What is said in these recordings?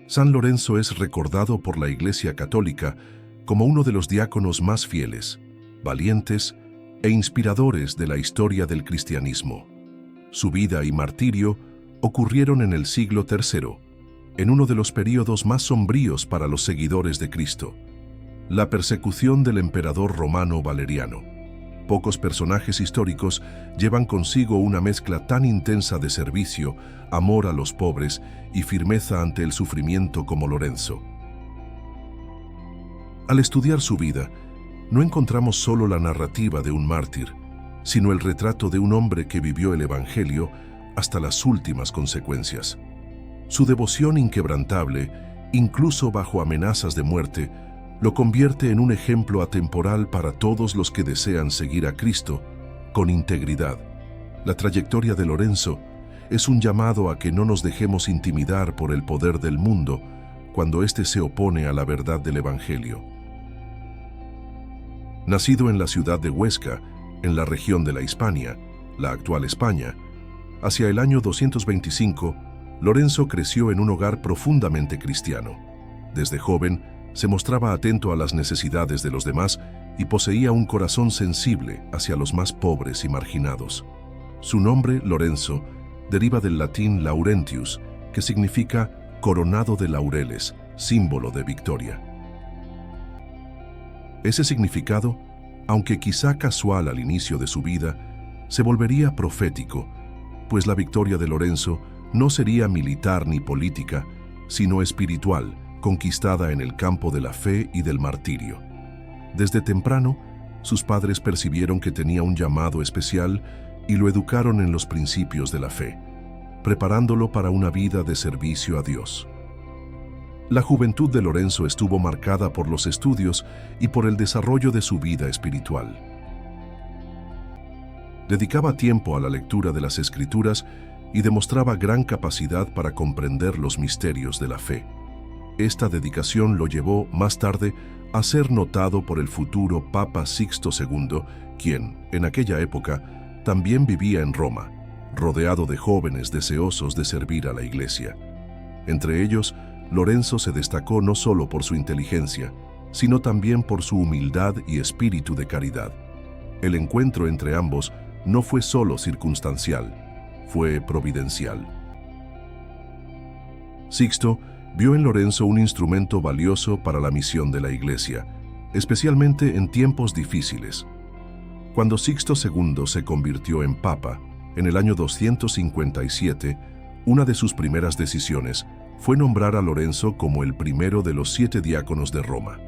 San Lorenzo es recordado por la Iglesia Católica como uno de los diáconos más fieles, valientes e inspiradores de la historia del cristianismo. Su vida y martirio ocurrieron en el siglo III, en uno de los períodos más sombríos para los seguidores de Cristo, la persecución del emperador romano Valeriano. Pocos personajes históricos llevan consigo una mezcla tan intensa de servicio, amor a los pobres y firmeza ante el sufrimiento como Lorenzo. Al estudiar su vida, no encontramos solo la narrativa de un mártir, sino el retrato de un hombre que vivió el Evangelio hasta las últimas consecuencias. Su devoción inquebrantable, incluso bajo amenazas de muerte, lo convierte en un ejemplo atemporal para todos los que desean seguir a Cristo con integridad. La trayectoria de Lorenzo es un llamado a que no nos dejemos intimidar por el poder del mundo cuando éste se opone a la verdad del Evangelio. Nacido en la ciudad de Huesca, en la región de la Hispania, la actual España, hacia el año 225, Lorenzo creció en un hogar profundamente cristiano. Desde joven, se mostraba atento a las necesidades de los demás y poseía un corazón sensible hacia los más pobres y marginados. Su nombre, Lorenzo, deriva del latín Laurentius, que significa coronado de laureles, símbolo de victoria. Ese significado, aunque quizá casual al inicio de su vida, se volvería profético, pues la victoria de Lorenzo no sería militar ni política, sino espiritual, conquistada en el campo de la fe y del martirio. Desde temprano, sus padres percibieron que tenía un llamado especial y lo educaron en los principios de la fe, preparándolo para una vida de servicio a Dios. La juventud de Lorenzo estuvo marcada por los estudios y por el desarrollo de su vida espiritual. Dedicaba tiempo a la lectura de las Escrituras y demostraba gran capacidad para comprender los misterios de la fe. Esta dedicación lo llevó, más tarde, a ser notado por el futuro Papa Sixto II, quien, en aquella época, también vivía en Roma, rodeado de jóvenes deseosos de servir a la Iglesia. Entre ellos, Lorenzo se destacó no solo por su inteligencia, sino también por su humildad y espíritu de caridad. El encuentro entre ambos no fue solo circunstancial, fue providencial. Sixto vio en Lorenzo un instrumento valioso para la misión de la Iglesia, especialmente en tiempos difíciles. Cuando Sixto II se convirtió en Papa, en el año 257, una de sus primeras decisiones fue nombrar a Lorenzo como el primero de los 7 diáconos de Roma.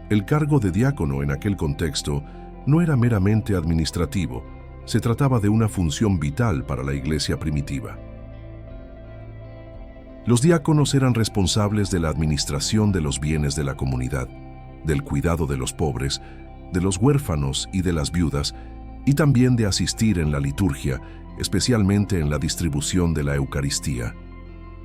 El cargo de diácono en aquel contexto no era meramente administrativo, se trataba de una función vital para la Iglesia primitiva. Los diáconos eran responsables de la administración de los bienes de la comunidad, del cuidado de los pobres, de los huérfanos y de las viudas, y también de asistir en la liturgia, especialmente en la distribución de la Eucaristía.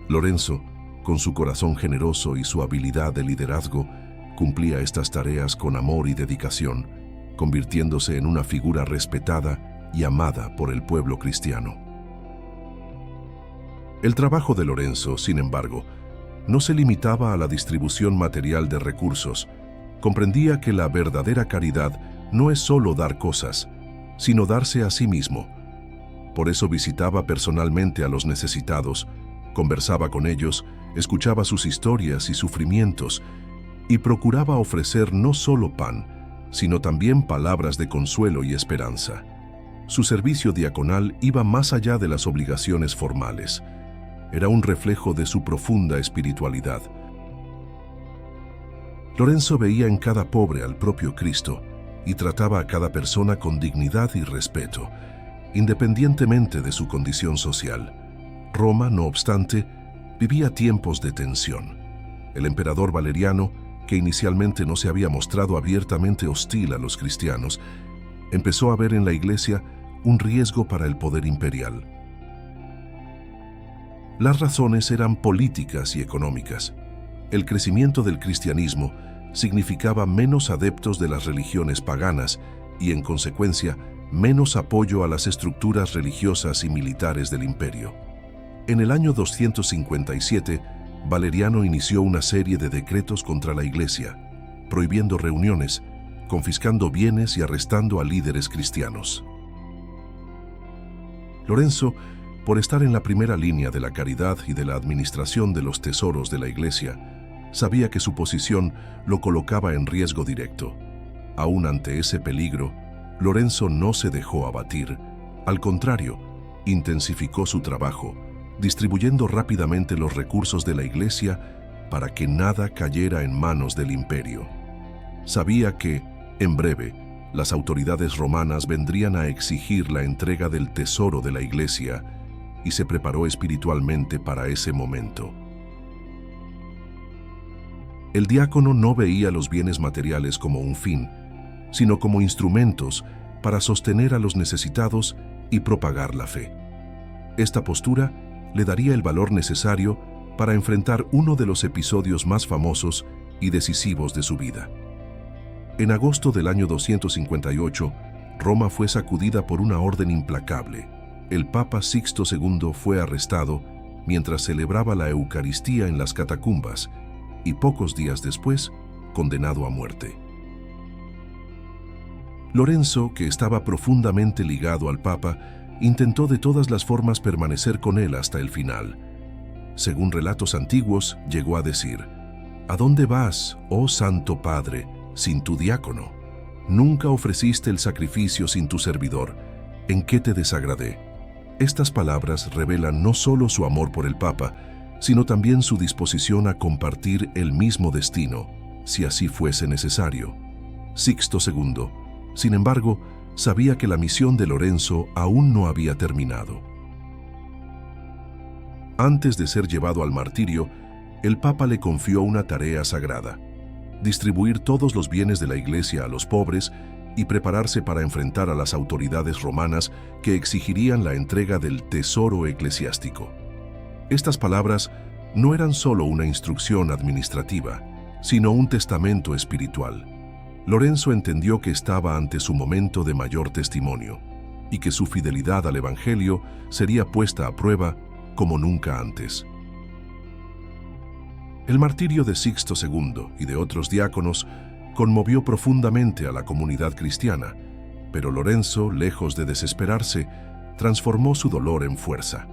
Lorenzo, con su corazón generoso y su habilidad de liderazgo, cumplía estas tareas con amor y dedicación, convirtiéndose en una figura respetada y amada por el pueblo cristiano. El trabajo de Lorenzo, sin embargo, no se limitaba a la distribución material de recursos. Comprendía que la verdadera caridad no es solo dar cosas, sino darse a sí mismo. Por eso visitaba personalmente a los necesitados, conversaba con ellos, escuchaba sus historias y sufrimientos, y procuraba ofrecer no solo pan, sino también palabras de consuelo y esperanza. Su servicio diaconal iba más allá de las obligaciones formales. Era un reflejo de su profunda espiritualidad. Lorenzo veía en cada pobre al propio Cristo y trataba a cada persona con dignidad y respeto, independientemente de su condición social. Roma, no obstante, vivía tiempos de tensión. El emperador Valeriano, que inicialmente no se había mostrado abiertamente hostil a los cristianos, empezó a ver en la Iglesia un riesgo para el poder imperial. Las razones eran políticas y económicas. El crecimiento del cristianismo significaba menos adeptos de las religiones paganas y, en consecuencia, menos apoyo a las estructuras religiosas y militares del imperio. En el año 257, Valeriano inició una serie de decretos contra la Iglesia, prohibiendo reuniones, confiscando bienes y arrestando a líderes cristianos. Lorenzo, por estar en la primera línea de la caridad y de la administración de los tesoros de la Iglesia, sabía que su posición lo colocaba en riesgo directo. Aún ante ese peligro, Lorenzo no se dejó abatir. Al contrario, intensificó su trabajo, distribuyendo rápidamente los recursos de la Iglesia para que nada cayera en manos del imperio. Sabía que, en breve, las autoridades romanas vendrían a exigir la entrega del tesoro de la Iglesia y se preparó espiritualmente para ese momento. El diácono no veía los bienes materiales como un fin, sino como instrumentos para sostener a los necesitados y propagar la fe. Esta postura le daría el valor necesario para enfrentar uno de los episodios más famosos y decisivos de su vida. En agosto del año 258, Roma fue sacudida por una orden implacable. El Papa Sixto II fue arrestado mientras celebraba la Eucaristía en las catacumbas y pocos días después, condenado a muerte. Lorenzo, que estaba profundamente ligado al Papa, intentó de todas las formas permanecer con él hasta el final. Según relatos antiguos, llegó a decir: «¿A dónde vas, oh Santo Padre, sin tu diácono? Nunca ofreciste el sacrificio sin tu servidor. ¿En qué te desagradé?». Estas palabras revelan no solo su amor por el Papa, sino también su disposición a compartir el mismo destino, si así fuese necesario. Sixto II, sin embargo, sabía que la misión de Lorenzo aún no había terminado. Antes de ser llevado al martirio, el Papa le confió una tarea sagrada: distribuir todos los bienes de la Iglesia a los pobres y prepararse para enfrentar a las autoridades romanas que exigirían la entrega del tesoro eclesiástico. Estas palabras no eran solo una instrucción administrativa, sino un testamento espiritual. Lorenzo entendió que estaba ante su momento de mayor testimonio y que su fidelidad al Evangelio sería puesta a prueba como nunca antes. El martirio de Sixto II y de otros diáconos conmovió profundamente a la comunidad cristiana, pero Lorenzo, lejos de desesperarse, transformó su dolor en fuerza.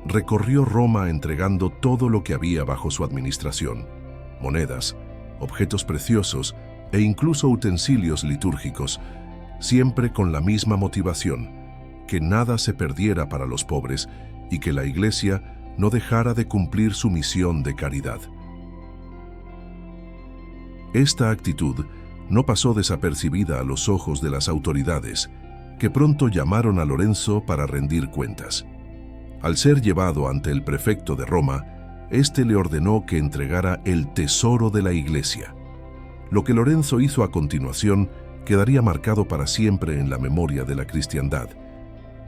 Recorrió Roma entregando todo lo que había bajo su administración: monedas, objetos preciosos e incluso utensilios litúrgicos, siempre con la misma motivación: que nada se perdiera para los pobres y que la Iglesia no dejara de cumplir su misión de caridad. Esta actitud no pasó desapercibida a los ojos de las autoridades, que pronto llamaron a Lorenzo para rendir cuentas. Al ser llevado ante el prefecto de Roma, éste le ordenó que entregara el tesoro de la Iglesia. Lo que Lorenzo hizo a continuación quedaría marcado para siempre en la memoria de la cristiandad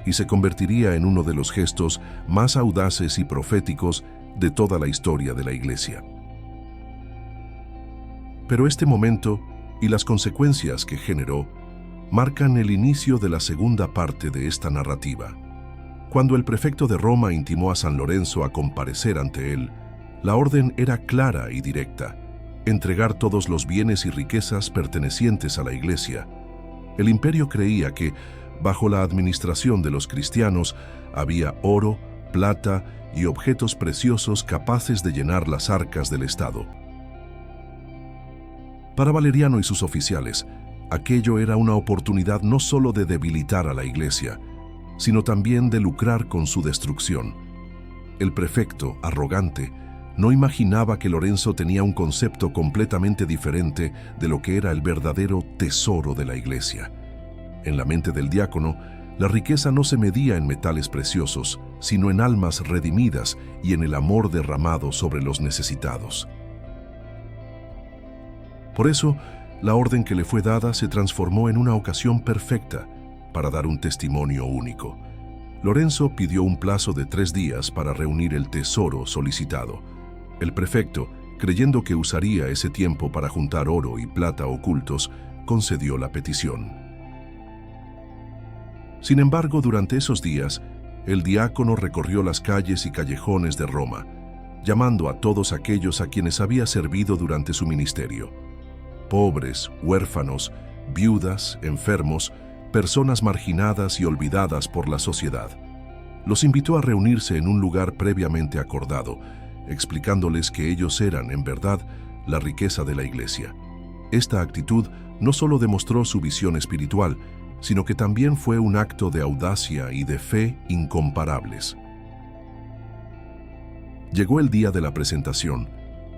y se convertiría en uno de los gestos más audaces y proféticos de toda la historia de la Iglesia. Pero este momento y las consecuencias que generó marcan el inicio de la segunda parte de esta narrativa. Cuando el prefecto de Roma intimó a San Lorenzo a comparecer ante él, la orden era clara y directa: entregar todos los bienes y riquezas pertenecientes a la Iglesia. El imperio creía que, bajo la administración de los cristianos, había oro, plata y objetos preciosos capaces de llenar las arcas del Estado. Para Valeriano y sus oficiales, aquello era una oportunidad no solo de debilitar a la Iglesia, sino también de lucrar con su destrucción. El prefecto, arrogante, no imaginaba que Lorenzo tenía un concepto completamente diferente de lo que era el verdadero tesoro de la Iglesia. En la mente del diácono, la riqueza no se medía en metales preciosos, sino en almas redimidas y en el amor derramado sobre los necesitados. Por eso, la orden que le fue dada se transformó en una ocasión perfecta para dar un testimonio único. Lorenzo pidió un plazo de 3 días para reunir el tesoro solicitado. El prefecto, creyendo que usaría ese tiempo para juntar oro y plata ocultos, concedió la petición. Sin embargo, durante esos días, el diácono recorrió las calles y callejones de Roma, llamando a todos aquellos a quienes había servido durante su ministerio: pobres, huérfanos, viudas, enfermos, personas marginadas y olvidadas por la sociedad. Los invitó a reunirse en un lugar previamente acordado, explicándoles que ellos eran, en verdad, la riqueza de la Iglesia. Esta actitud no solo demostró su visión espiritual, sino que también fue un acto de audacia y de fe incomparables. Llegó el día de la presentación.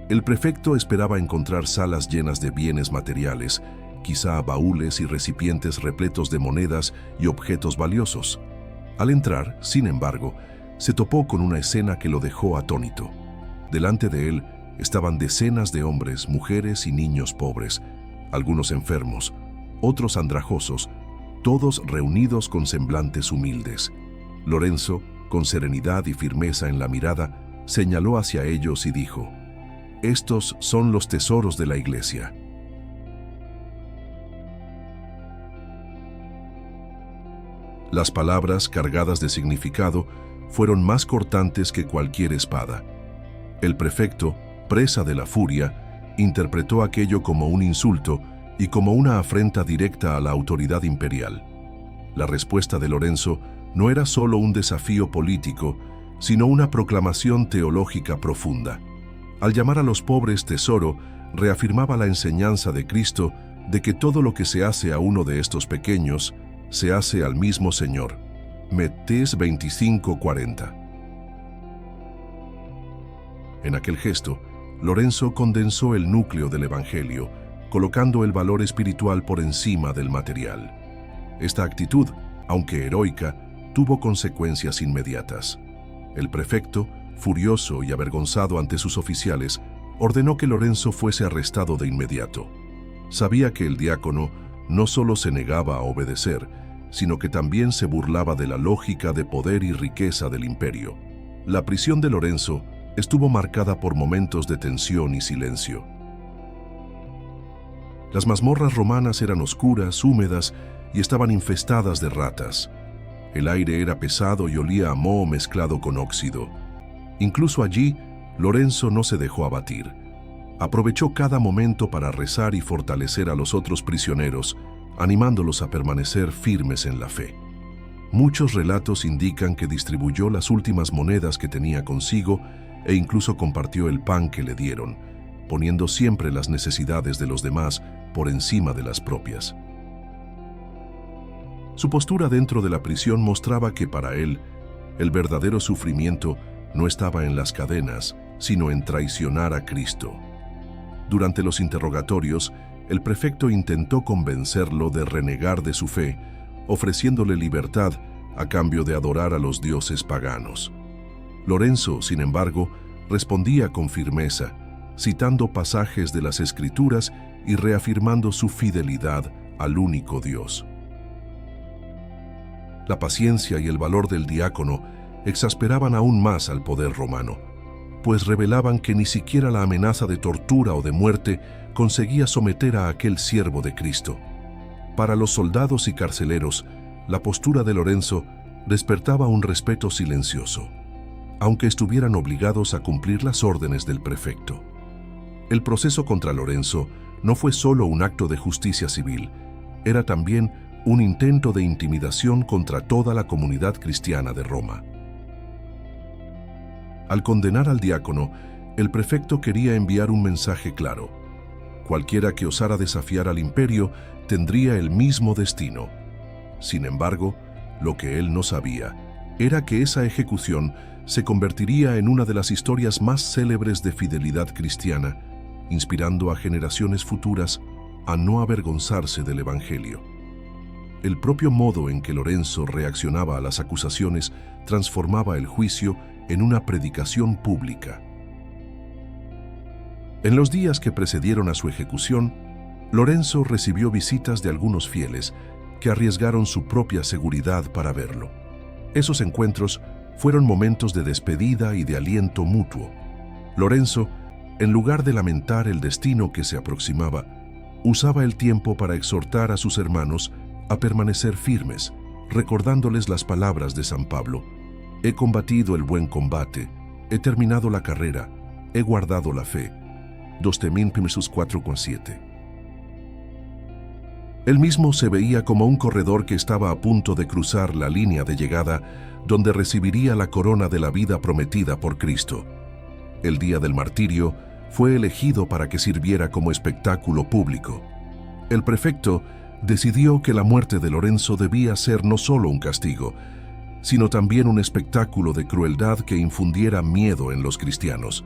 El prefecto esperaba encontrar salas llenas de bienes materiales, quizá baúles y recipientes repletos de monedas y objetos valiosos. Al entrar, sin embargo, se topó con una escena que lo dejó atónito. Delante de él estaban decenas de hombres, mujeres y niños pobres, algunos enfermos, otros andrajosos, todos reunidos con semblantes humildes. Lorenzo, con serenidad y firmeza en la mirada, señaló hacia ellos y dijo: «Estos son los tesoros de la Iglesia». Las palabras, cargadas de significado, fueron más cortantes que cualquier espada. El prefecto, presa de la furia, interpretó aquello como un insulto y como una afrenta directa a la autoridad imperial. La respuesta de Lorenzo no era solo un desafío político, sino una proclamación teológica profunda. Al llamar a los pobres tesoro, reafirmaba la enseñanza de Cristo de que todo lo que se hace a uno de estos pequeños se hace al mismo Señor. Mateo 25:40. En aquel gesto, Lorenzo condensó el núcleo del Evangelio, colocando el valor espiritual por encima del material. Esta actitud, aunque heroica, tuvo consecuencias inmediatas. El prefecto, furioso y avergonzado ante sus oficiales, ordenó que Lorenzo fuese arrestado de inmediato. Sabía que el diácono no solo se negaba a obedecer, sino que también se burlaba de la lógica de poder y riqueza del imperio. La prisión de Lorenzo estuvo marcada por momentos de tensión y silencio. Las mazmorras romanas eran oscuras, húmedas y estaban infestadas de ratas. El aire era pesado y olía a moho mezclado con óxido. Incluso allí, Lorenzo no se dejó abatir. Aprovechó cada momento para rezar y fortalecer a los otros prisioneros, animándolos a permanecer firmes en la fe. Muchos relatos indican que distribuyó las últimas monedas que tenía consigo e incluso compartió el pan que le dieron, poniendo siempre las necesidades de los demás por encima de las propias. Su postura dentro de la prisión mostraba que para él, el verdadero sufrimiento no estaba en las cadenas, sino en traicionar a Cristo. Durante los interrogatorios, el prefecto intentó convencerlo de renegar de su fe, ofreciéndole libertad a cambio de adorar a los dioses paganos. Lorenzo, sin embargo, respondía con firmeza, citando pasajes de las Escrituras y reafirmando su fidelidad al único Dios. La paciencia y el valor del diácono exasperaban aún más al poder romano, pues revelaban que ni siquiera la amenaza de tortura o de muerte conseguía someter a aquel siervo de Cristo. Para los soldados y carceleros, la postura de Lorenzo despertaba un respeto silencioso, aunque estuvieran obligados a cumplir las órdenes del prefecto. El proceso contra Lorenzo no fue solo un acto de justicia civil, era también un intento de intimidación contra toda la comunidad cristiana de Roma. Al condenar al diácono, el prefecto quería enviar un mensaje claro: cualquiera que osara desafiar al imperio tendría el mismo destino. Sin embargo, lo que él no sabía era que esa ejecución se convertiría en una de las historias más célebres de fidelidad cristiana, inspirando a generaciones futuras a no avergonzarse del Evangelio. El propio modo en que Lorenzo reaccionaba a las acusaciones transformaba el juicio en una predicación pública. En los días que precedieron a su ejecución, Lorenzo recibió visitas de algunos fieles que arriesgaron su propia seguridad para verlo. Esos encuentros fueron momentos de despedida y de aliento mutuo. Lorenzo, en lugar de lamentar el destino que se aproximaba, usaba el tiempo para exhortar a sus hermanos a permanecer firmes, recordándoles las palabras de San Pablo: «He combatido el buen combate, He terminado la carrera, he guardado la fe. 2 Corintios 4:7. Él mismo se veía como un corredor que estaba a punto de cruzar la línea de llegada donde recibiría la corona de la vida prometida por Cristo. El día del martirio fue elegido para que sirviera como espectáculo público. El prefecto decidió que la muerte de Lorenzo debía ser no solo un castigo, sino también un espectáculo de crueldad que infundiera miedo en los cristianos.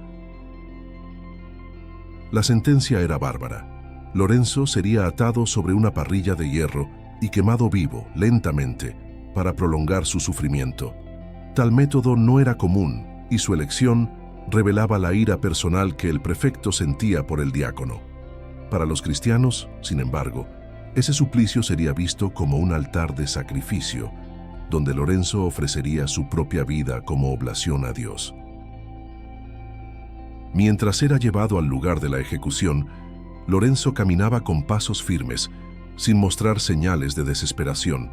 La sentencia era bárbara. Lorenzo sería atado sobre una parrilla de hierro y quemado vivo, lentamente, para prolongar su sufrimiento. Tal método no era común y su elección revelaba la ira personal que el prefecto sentía por el diácono. Para los cristianos, sin embargo, ese suplicio sería visto como un altar de sacrificio, donde Lorenzo ofrecería su propia vida como oblación a Dios. Mientras era llevado al lugar de la ejecución, Lorenzo caminaba con pasos firmes, sin mostrar señales de desesperación.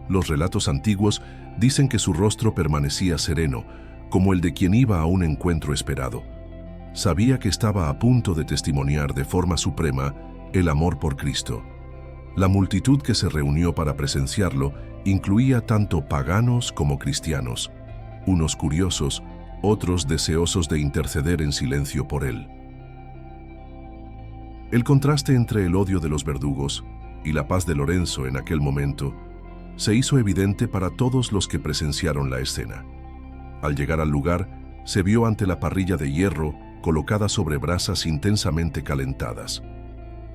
Los relatos antiguos dicen que su rostro permanecía sereno, como el de quien iba a un encuentro esperado. Sabía que estaba a punto de testimoniar de forma suprema el amor por Cristo. La multitud que se reunió para presenciarlo incluía tanto paganos como cristianos, unos curiosos, otros deseosos de interceder en silencio por él. El contraste entre el odio de los verdugos y la paz de Lorenzo en aquel momento se hizo evidente para todos los que presenciaron la escena. Al llegar al lugar, se vio ante la parrilla de hierro colocada sobre brasas intensamente calentadas.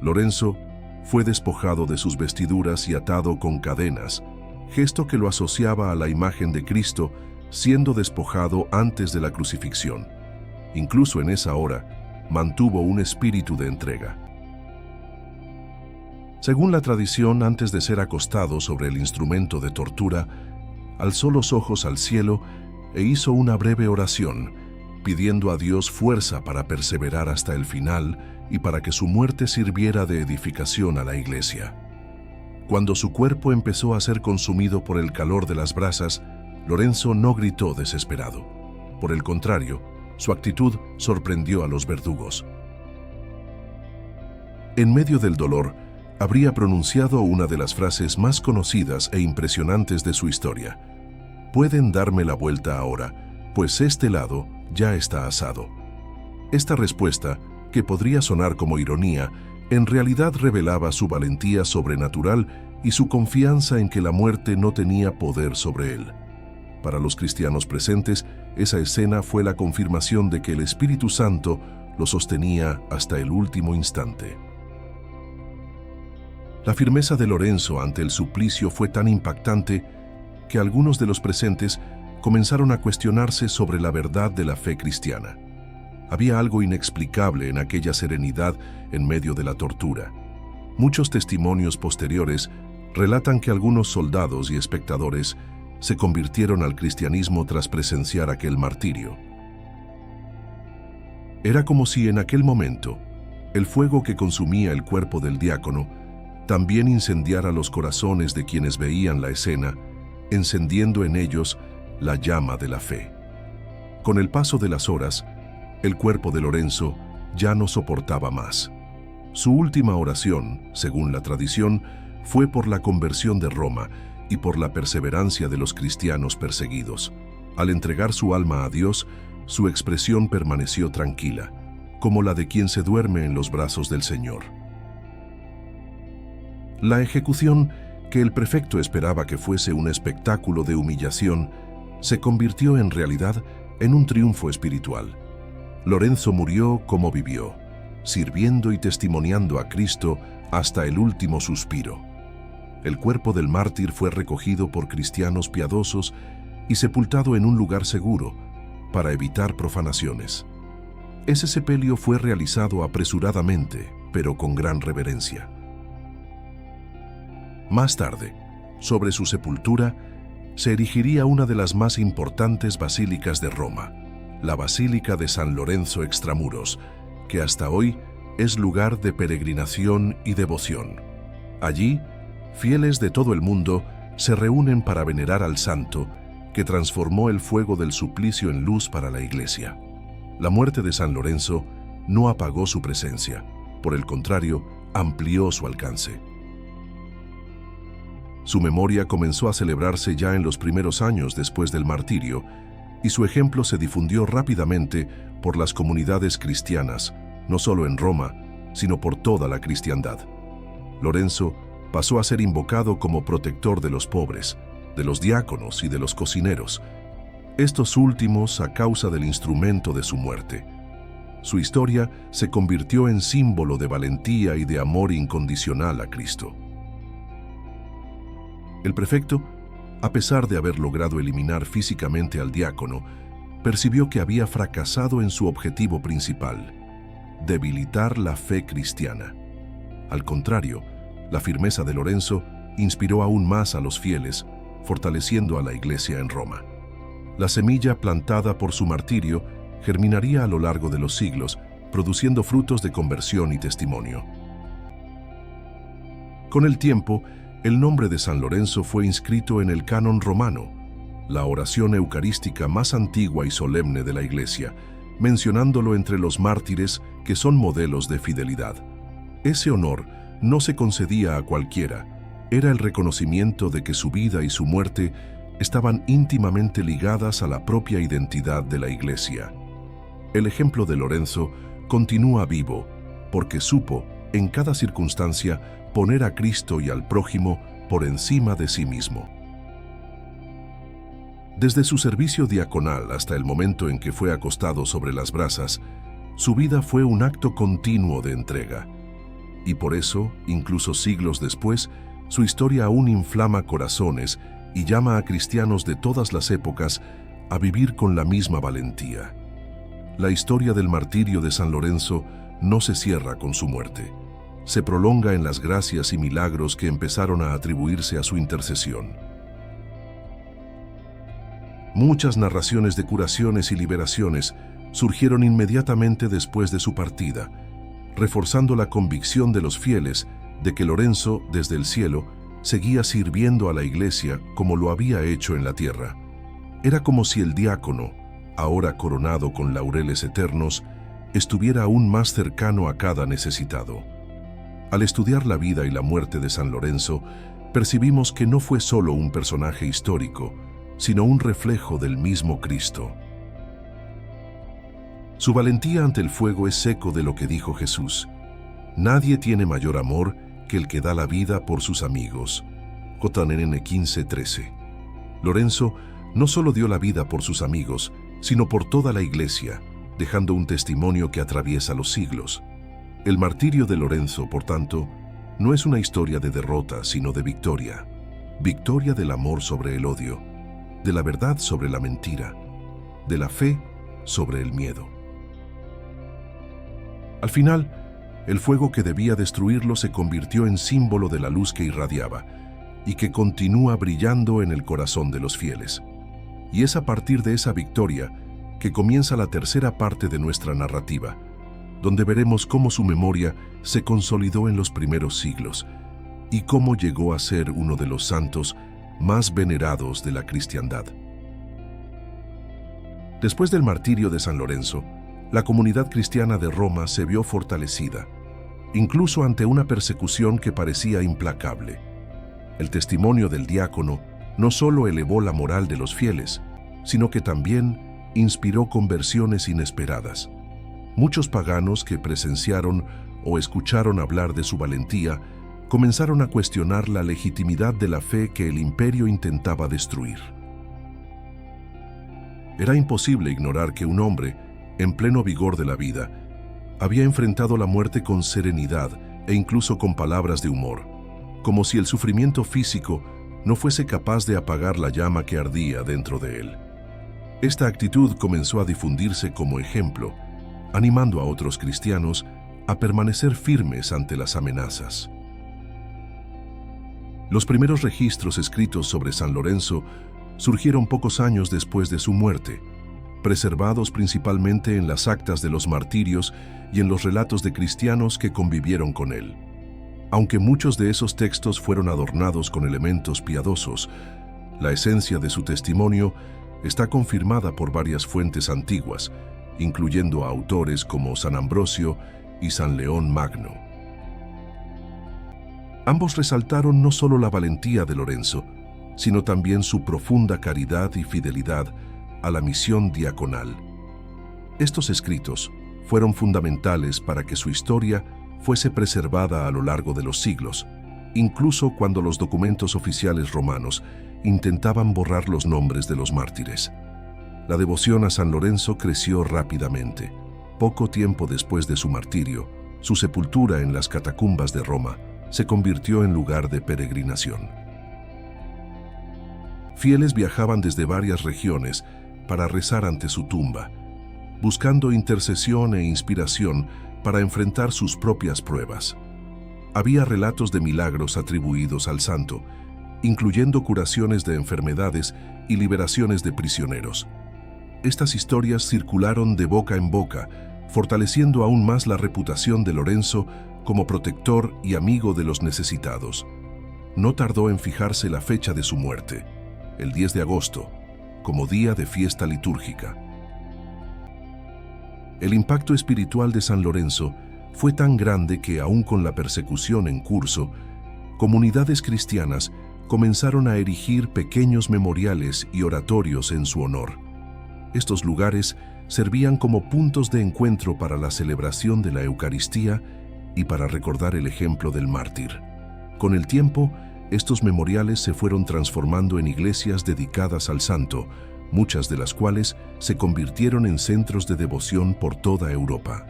Lorenzo fue despojado de sus vestiduras y atado con cadenas, gesto que lo asociaba a la imagen de Cristo siendo despojado antes de la crucifixión. Incluso en esa hora, mantuvo un espíritu de entrega. Según la tradición, antes de ser acostado sobre el instrumento de tortura, alzó los ojos al cielo e hizo una breve oración, pidiendo a Dios fuerza para perseverar hasta el final y para que su muerte sirviera de edificación a la iglesia. Cuando su cuerpo empezó a ser consumido por el calor de las brasas, Lorenzo no gritó desesperado. Por el contrario, su actitud sorprendió a los verdugos. En medio del dolor, habría pronunciado una de las frases más conocidas e impresionantes de su historia. «Pueden darme la vuelta ahora, pues este lado ya está asado». Esta respuesta, que podría sonar como ironía, en realidad revelaba su valentía sobrenatural y su confianza en que la muerte no tenía poder sobre él. Para los cristianos presentes, esa escena fue la confirmación de que el Espíritu Santo lo sostenía hasta el último instante. La firmeza de Lorenzo ante el suplicio fue tan impactante que algunos de los presentes comenzaron a cuestionarse sobre la verdad de la fe cristiana. Había algo inexplicable en aquella serenidad en medio de la tortura. Muchos testimonios posteriores relatan que algunos soldados y espectadores se convirtieron al cristianismo tras presenciar aquel martirio. Era como si en aquel momento el fuego que consumía el cuerpo del diácono también incendiara los corazones de quienes veían la escena, encendiendo en ellos la llama de la fe. Con el paso de las horas, el cuerpo de Lorenzo ya no soportaba más. Su última oración, según la tradición, fue por la conversión de Roma y por la perseverancia de los cristianos perseguidos. Al entregar su alma a Dios, su expresión permaneció tranquila, como la de quien se duerme en los brazos del Señor. La ejecución, que el prefecto esperaba que fuese un espectáculo de humillación, se convirtió en realidad en un triunfo espiritual. Lorenzo murió como vivió, sirviendo y testimoniando a Cristo hasta el último suspiro. El cuerpo del mártir fue recogido por cristianos piadosos y sepultado en un lugar seguro para evitar profanaciones. Ese sepelio fue realizado apresuradamente, pero con gran reverencia. Más tarde, sobre su sepultura, se erigiría una de las más importantes basílicas de Roma, la Basílica de San Lorenzo Extramuros, que hasta hoy es lugar de peregrinación y devoción. Allí, fieles de todo el mundo se reúnen para venerar al santo que transformó el fuego del suplicio en luz para la Iglesia. La muerte de San Lorenzo no apagó su presencia, por el contrario, amplió su alcance. Su memoria comenzó a celebrarse ya en los primeros años después del martirio, y su ejemplo se difundió rápidamente por las comunidades cristianas, no solo en Roma, sino por toda la cristiandad. Lorenzo pasó a ser invocado como protector de los pobres, de los diáconos y de los cocineros, estos últimos a causa del instrumento de su muerte. Su historia se convirtió en símbolo de valentía y de amor incondicional a Cristo. El prefecto, a pesar de haber logrado eliminar físicamente al diácono, percibió que había fracasado en su objetivo principal: debilitar la fe cristiana. Al contrario, la firmeza de Lorenzo inspiró aún más a los fieles, fortaleciendo a la Iglesia en Roma. La semilla plantada por su martirio germinaría a lo largo de los siglos, produciendo frutos de conversión y testimonio. Con el tiempo, el nombre de San Lorenzo fue inscrito en el Canon Romano, la oración eucarística más antigua y solemne de la Iglesia, mencionándolo entre los mártires que son modelos de fidelidad. Ese honor no se concedía a cualquiera, era el reconocimiento de que su vida y su muerte estaban íntimamente ligadas a la propia identidad de la Iglesia. El ejemplo de Lorenzo continúa vivo, porque supo, en cada circunstancia, poner a Cristo y al prójimo por encima de sí mismo. Desde su servicio diaconal hasta el momento en que fue acostado sobre las brasas, su vida fue un acto continuo de entrega. Y por eso, incluso siglos después, su historia aún inflama corazones y llama a cristianos de todas las épocas a vivir con la misma valentía. La historia del martirio de San Lorenzo no se cierra con su muerte. Se prolonga en las gracias y milagros que empezaron a atribuirse a su intercesión. Muchas narraciones de curaciones y liberaciones surgieron inmediatamente después de su partida, reforzando la convicción de los fieles de que Lorenzo, desde el cielo, seguía sirviendo a la Iglesia como lo había hecho en la tierra. Era como si el diácono, ahora coronado con laureles eternos, estuviera aún más cercano a cada necesitado. Al estudiar la vida y la muerte de San Lorenzo, percibimos que no fue solo un personaje histórico, sino un reflejo del mismo Cristo. Su valentía ante el fuego es eco de lo que dijo Jesús: nadie tiene mayor amor que el que da la vida por sus amigos. JNN 15:13. Lorenzo no solo dio la vida por sus amigos, sino por toda la Iglesia, dejando un testimonio que atraviesa los siglos. El martirio de Lorenzo, por tanto, no es una historia de derrota, sino de victoria. Victoria del amor sobre el odio, de la verdad sobre la mentira, de la fe sobre el miedo. Al final, el fuego que debía destruirlo se convirtió en símbolo de la luz que irradiaba y que continúa brillando en el corazón de los fieles. Y es a partir de esa victoria que comienza la tercera parte de nuestra narrativa, donde veremos cómo su memoria se consolidó en los primeros siglos y cómo llegó a ser uno de los santos más venerados de la cristiandad. Después del martirio de San Lorenzo, la comunidad cristiana de Roma se vio fortalecida, incluso ante una persecución que parecía implacable. El testimonio del diácono no solo elevó la moral de los fieles, sino que también inspiró conversiones inesperadas. Muchos paganos que presenciaron o escucharon hablar de su valentía comenzaron a cuestionar la legitimidad de la fe que el imperio intentaba destruir. Era imposible ignorar que un hombre, en pleno vigor de la vida, había enfrentado la muerte con serenidad e incluso con palabras de humor, como si el sufrimiento físico no fuese capaz de apagar la llama que ardía dentro de él. Esta actitud comenzó a difundirse como ejemplo, animando a otros cristianos a permanecer firmes ante las amenazas. Los primeros registros escritos sobre San Lorenzo surgieron pocos años después de su muerte, preservados principalmente en las actas de los martirios y en los relatos de cristianos que convivieron con él. Aunque muchos de esos textos fueron adornados con elementos piadosos, La esencia de su testimonio está confirmada por varias fuentes antiguas, incluyendo a autores como San Ambrosio y San León Magno. Ambos resaltaron no solo la valentía de Lorenzo, sino también su profunda caridad y fidelidad a la misión diaconal. Estos escritos fueron fundamentales para que su historia fuese preservada a lo largo de los siglos, incluso cuando los documentos oficiales romanos intentaban borrar los nombres de los mártires. La devoción a San Lorenzo creció rápidamente. Poco tiempo después de su martirio, su sepultura en las catacumbas de Roma se convirtió en lugar de peregrinación. Fieles viajaban desde varias regiones para rezar ante su tumba, buscando intercesión e inspiración para enfrentar sus propias pruebas. Había relatos de milagros atribuidos al santo, incluyendo curaciones de enfermedades y liberaciones de prisioneros. Estas historias circularon de boca en boca, fortaleciendo aún más la reputación de Lorenzo como protector y amigo de los necesitados. No tardó en fijarse la fecha de su muerte, el 10 de agosto, como día de fiesta litúrgica. El impacto espiritual de San Lorenzo fue tan grande que, aún con la persecución en curso, comunidades cristianas comenzaron a erigir pequeños memoriales y oratorios en su honor. Estos lugares servían como puntos de encuentro para la celebración de la Eucaristía y para recordar el ejemplo del mártir. Con el tiempo, estos memoriales se fueron transformando en iglesias dedicadas al santo, muchas de las cuales se convirtieron en centros de devoción por toda Europa.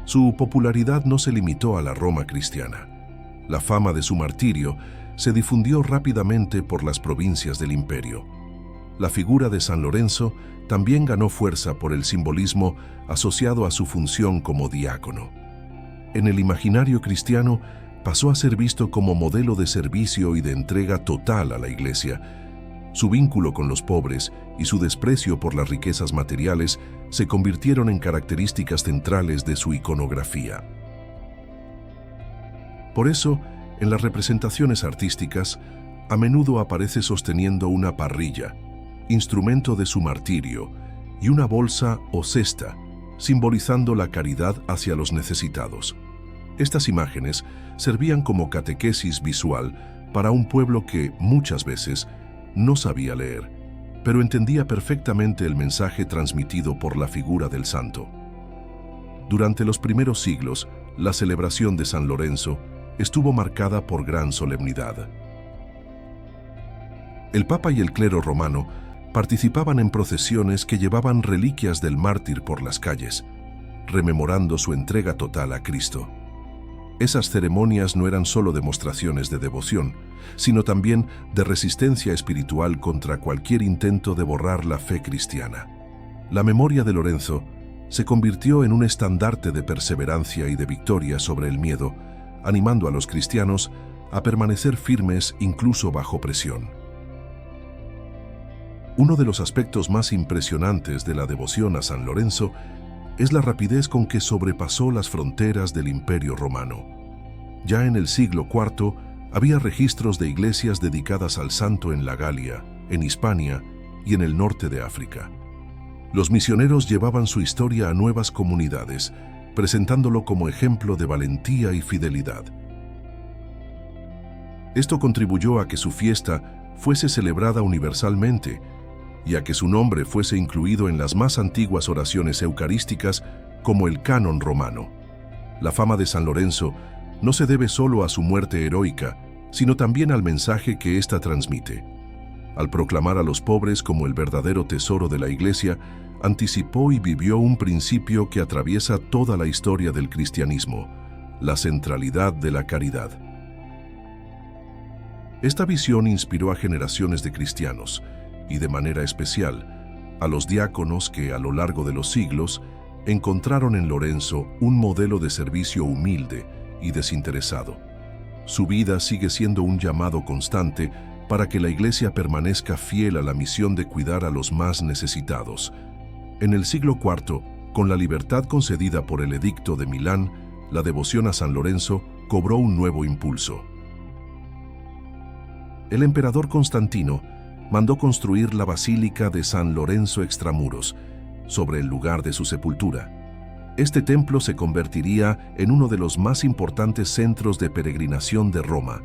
Su popularidad no se limitó a la Roma cristiana. La fama de su martirio se difundió rápidamente por las provincias del imperio. La figura de San Lorenzo también ganó fuerza por el simbolismo asociado a su función como diácono. En el imaginario cristiano pasó a ser visto como modelo de servicio y de entrega total a la Iglesia. Su vínculo con los pobres y su desprecio por las riquezas materiales se convirtieron en características centrales de su iconografía. Por eso, en las representaciones artísticas, a menudo aparece sosteniendo una parrilla, instrumento de su martirio, y una bolsa o cesta, simbolizando la caridad hacia los necesitados. Estas imágenes servían como catequesis visual para un pueblo que, muchas veces, no sabía leer, pero entendía perfectamente el mensaje transmitido por la figura del santo. Durante los primeros siglos, la celebración de San Lorenzo estuvo marcada por gran solemnidad. El Papa y el clero romano participaban en procesiones que llevaban reliquias del mártir por las calles, rememorando su entrega total a Cristo. Esas ceremonias no eran solo demostraciones de devoción, sino también de resistencia espiritual contra cualquier intento de borrar la fe cristiana. La memoria de Lorenzo se convirtió en un estandarte de perseverancia y de victoria sobre el miedo, animando a los cristianos a permanecer firmes incluso bajo presión. Uno de los aspectos más impresionantes de la devoción a San Lorenzo es la rapidez con que sobrepasó las fronteras del Imperio Romano. Ya en el siglo IV había registros de iglesias dedicadas al santo en la Galia, en Hispania y en el norte de África. Los misioneros llevaban su historia a nuevas comunidades, presentándolo como ejemplo de valentía y fidelidad. Esto contribuyó a que su fiesta fuese celebrada universalmente y a que su nombre fuese incluido en las más antiguas oraciones eucarísticas como el Canon romano. La fama de San Lorenzo no se debe solo a su muerte heroica, sino también al mensaje que ésta transmite. Al proclamar a los pobres como el verdadero tesoro de la Iglesia, anticipó y vivió un principio que atraviesa toda la historia del cristianismo: la centralidad de la caridad. Esta visión inspiró a generaciones de cristianos, y de manera especial a los diáconos que, a lo largo de los siglos, encontraron en Lorenzo un modelo de servicio humilde y desinteresado. Su vida sigue siendo un llamado constante para que la Iglesia permanezca fiel a la misión de cuidar a los más necesitados. En el siglo IV, con la libertad concedida por el Edicto de Milán, la devoción a San Lorenzo cobró un nuevo impulso. El emperador Constantino mandó construir la Basílica de San Lorenzo Extramuros, sobre el lugar de su sepultura. Este templo se convertiría en uno de los más importantes centros de peregrinación de Roma,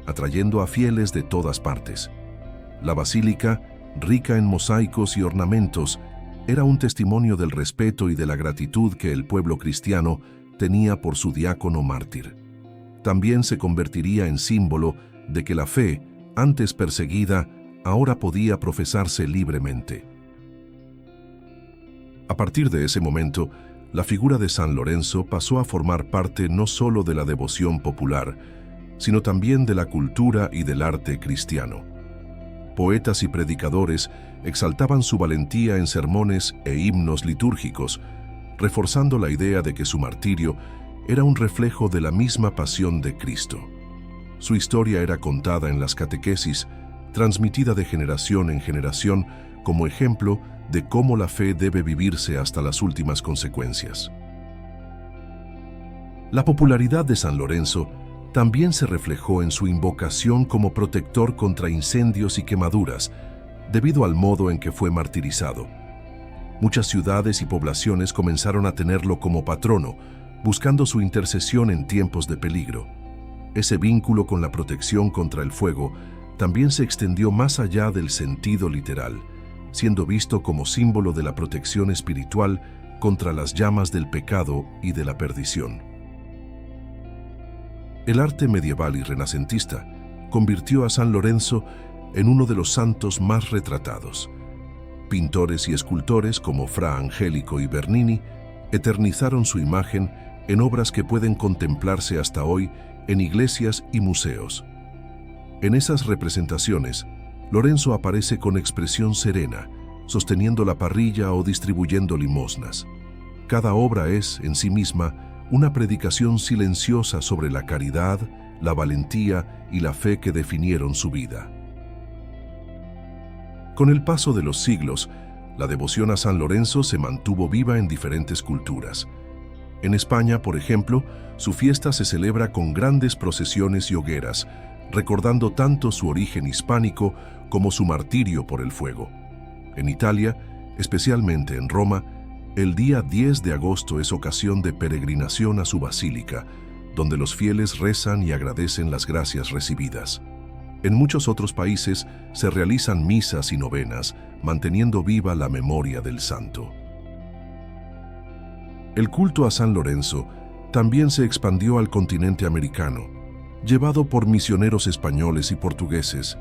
atrayendo a fieles de todas partes. La basílica, rica en mosaicos y ornamentos, era un testimonio del respeto y de la gratitud que el pueblo cristiano tenía por su diácono mártir. También se convertiría en símbolo de que la fe, antes perseguida, ahora podía profesarse libremente. A partir de ese momento, la figura de San Lorenzo pasó a formar parte no solo de la devoción popular, sino también de la cultura y del arte cristiano. Poetas y predicadores exaltaban su valentía en sermones e himnos litúrgicos, reforzando la idea de que su martirio era un reflejo de la misma pasión de Cristo. Su historia era contada en las catequesis, transmitida de generación en generación como ejemplo de cómo la fe debe vivirse hasta las últimas consecuencias. La popularidad de San Lorenzo también se reflejó en su invocación como protector contra incendios y quemaduras, debido al modo en que fue martirizado. Muchas ciudades y poblaciones comenzaron a tenerlo como patrono, buscando su intercesión en tiempos de peligro. Ese vínculo con la protección contra el fuego también se extendió más allá del sentido literal, siendo visto como símbolo de la protección espiritual contra las llamas del pecado y de la perdición. El arte medieval y renacentista convirtió a San Lorenzo en uno de los santos más retratados. Pintores y escultores como Fra Angelico y Bernini eternizaron su imagen en obras que pueden contemplarse hasta hoy en iglesias y museos. En esas representaciones, Lorenzo aparece con expresión serena, sosteniendo la parrilla o distribuyendo limosnas. Cada obra es, en sí misma, una predicación silenciosa sobre la caridad, la valentía y la fe que definieron su vida. Con el paso de los siglos, la devoción a San Lorenzo se mantuvo viva en diferentes culturas. En España, por ejemplo, su fiesta se celebra con grandes procesiones y hogueras, recordando tanto su origen hispánico como su martirio por el fuego. En Italia, especialmente en Roma, el día 10 de agosto es ocasión de peregrinación a su basílica, donde los fieles rezan y agradecen las gracias recibidas. En muchos otros países se realizan misas y novenas, manteniendo viva la memoria del santo. El culto a San Lorenzo también se expandió al continente americano, llevado por misioneros españoles y portugueses.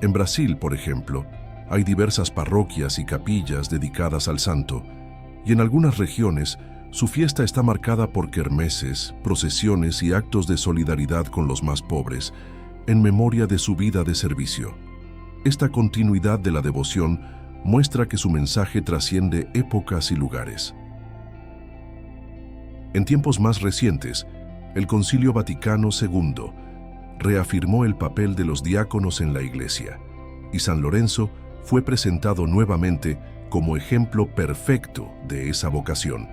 En Brasil, por ejemplo, hay diversas parroquias y capillas dedicadas al santo, y en algunas regiones su fiesta está marcada por kermeses, procesiones y actos de solidaridad con los más pobres, en memoria de su vida de servicio. Esta continuidad de la devoción muestra que su mensaje trasciende épocas y lugares. En tiempos más recientes, el Concilio Vaticano II reafirmó el papel de los diáconos en la Iglesia, y San Lorenzo fue presentado nuevamente como ejemplo perfecto de esa vocación.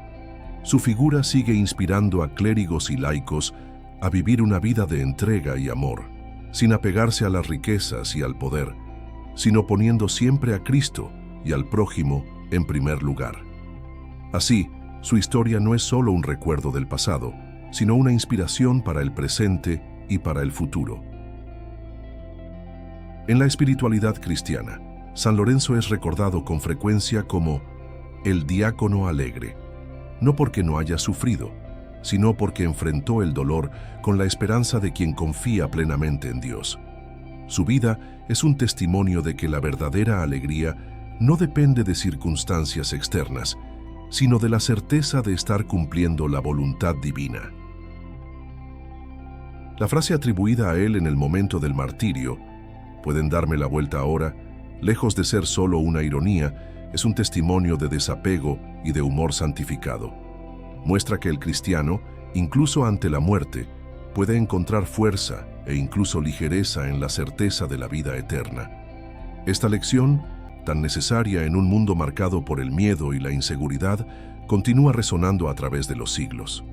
Su figura sigue inspirando a clérigos y laicos a vivir una vida de entrega y amor, sin apegarse a las riquezas y al poder, sino poniendo siempre a Cristo y al prójimo en primer lugar. Así, su historia no es solo un recuerdo del pasado, sino una inspiración para el presente y para el futuro. En la espiritualidad cristiana, San Lorenzo es recordado con frecuencia como el diácono alegre, no porque no haya sufrido, sino porque enfrentó el dolor con la esperanza de quien confía plenamente en Dios. Su vida es un testimonio de que la verdadera alegría no depende de circunstancias externas, sino de la certeza de estar cumpliendo la voluntad divina. La frase atribuida a él en el momento del martirio, "Pueden darme la vuelta ahora", lejos de ser solo una ironía, es un testimonio de desapego y de humor santificado. Muestra que el cristiano, incluso ante la muerte, puede encontrar fuerza e incluso ligereza en la certeza de la vida eterna. Esta lección, tan necesaria en un mundo marcado por el miedo y la inseguridad, continúa resonando a través de los siglos.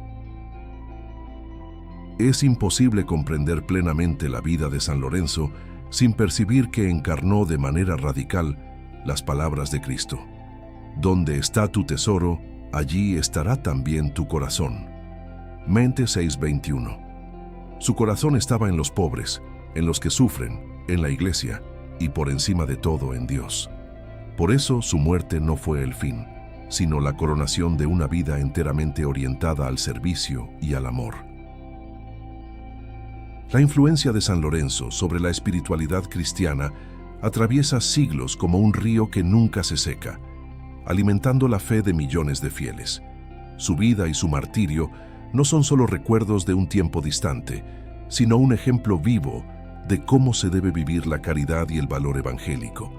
Es imposible comprender plenamente la vida de San Lorenzo sin percibir que encarnó de manera radical las palabras de Cristo. Donde está tu tesoro, allí estará también tu corazón. Mente 6:21. Su corazón estaba en los pobres, en los que sufren, en la iglesia y por encima de todo en Dios. Por eso su muerte no fue el fin, sino la coronación de una vida enteramente orientada al servicio y al amor. La influencia de San Lorenzo sobre la espiritualidad cristiana atraviesa siglos como un río que nunca se seca, alimentando la fe de millones de fieles. Su vida y su martirio no son solo recuerdos de un tiempo distante, sino un ejemplo vivo de cómo se debe vivir la caridad y el valor evangélico.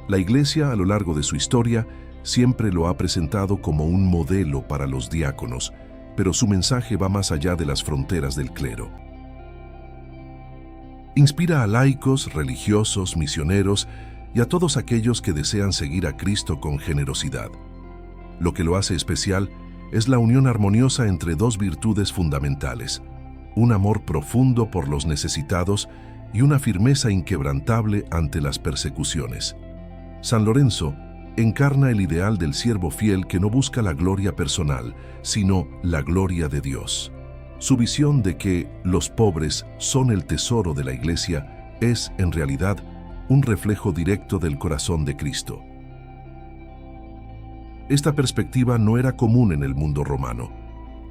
La Iglesia, a lo largo de su historia, siempre lo ha presentado como un modelo para los diáconos, pero su mensaje va más allá de las fronteras del clero. Inspira a laicos, religiosos, misioneros y a todos aquellos que desean seguir a Cristo con generosidad. Lo que lo hace especial es la unión armoniosa entre dos virtudes fundamentales: un amor profundo por los necesitados y una firmeza inquebrantable ante las persecuciones. San Lorenzo encarna el ideal del siervo fiel que no busca la gloria personal, sino la gloria de Dios. Su visión de que los pobres son el tesoro de la Iglesia es, en realidad, un reflejo directo del corazón de Cristo. Esta perspectiva no era común en el mundo romano,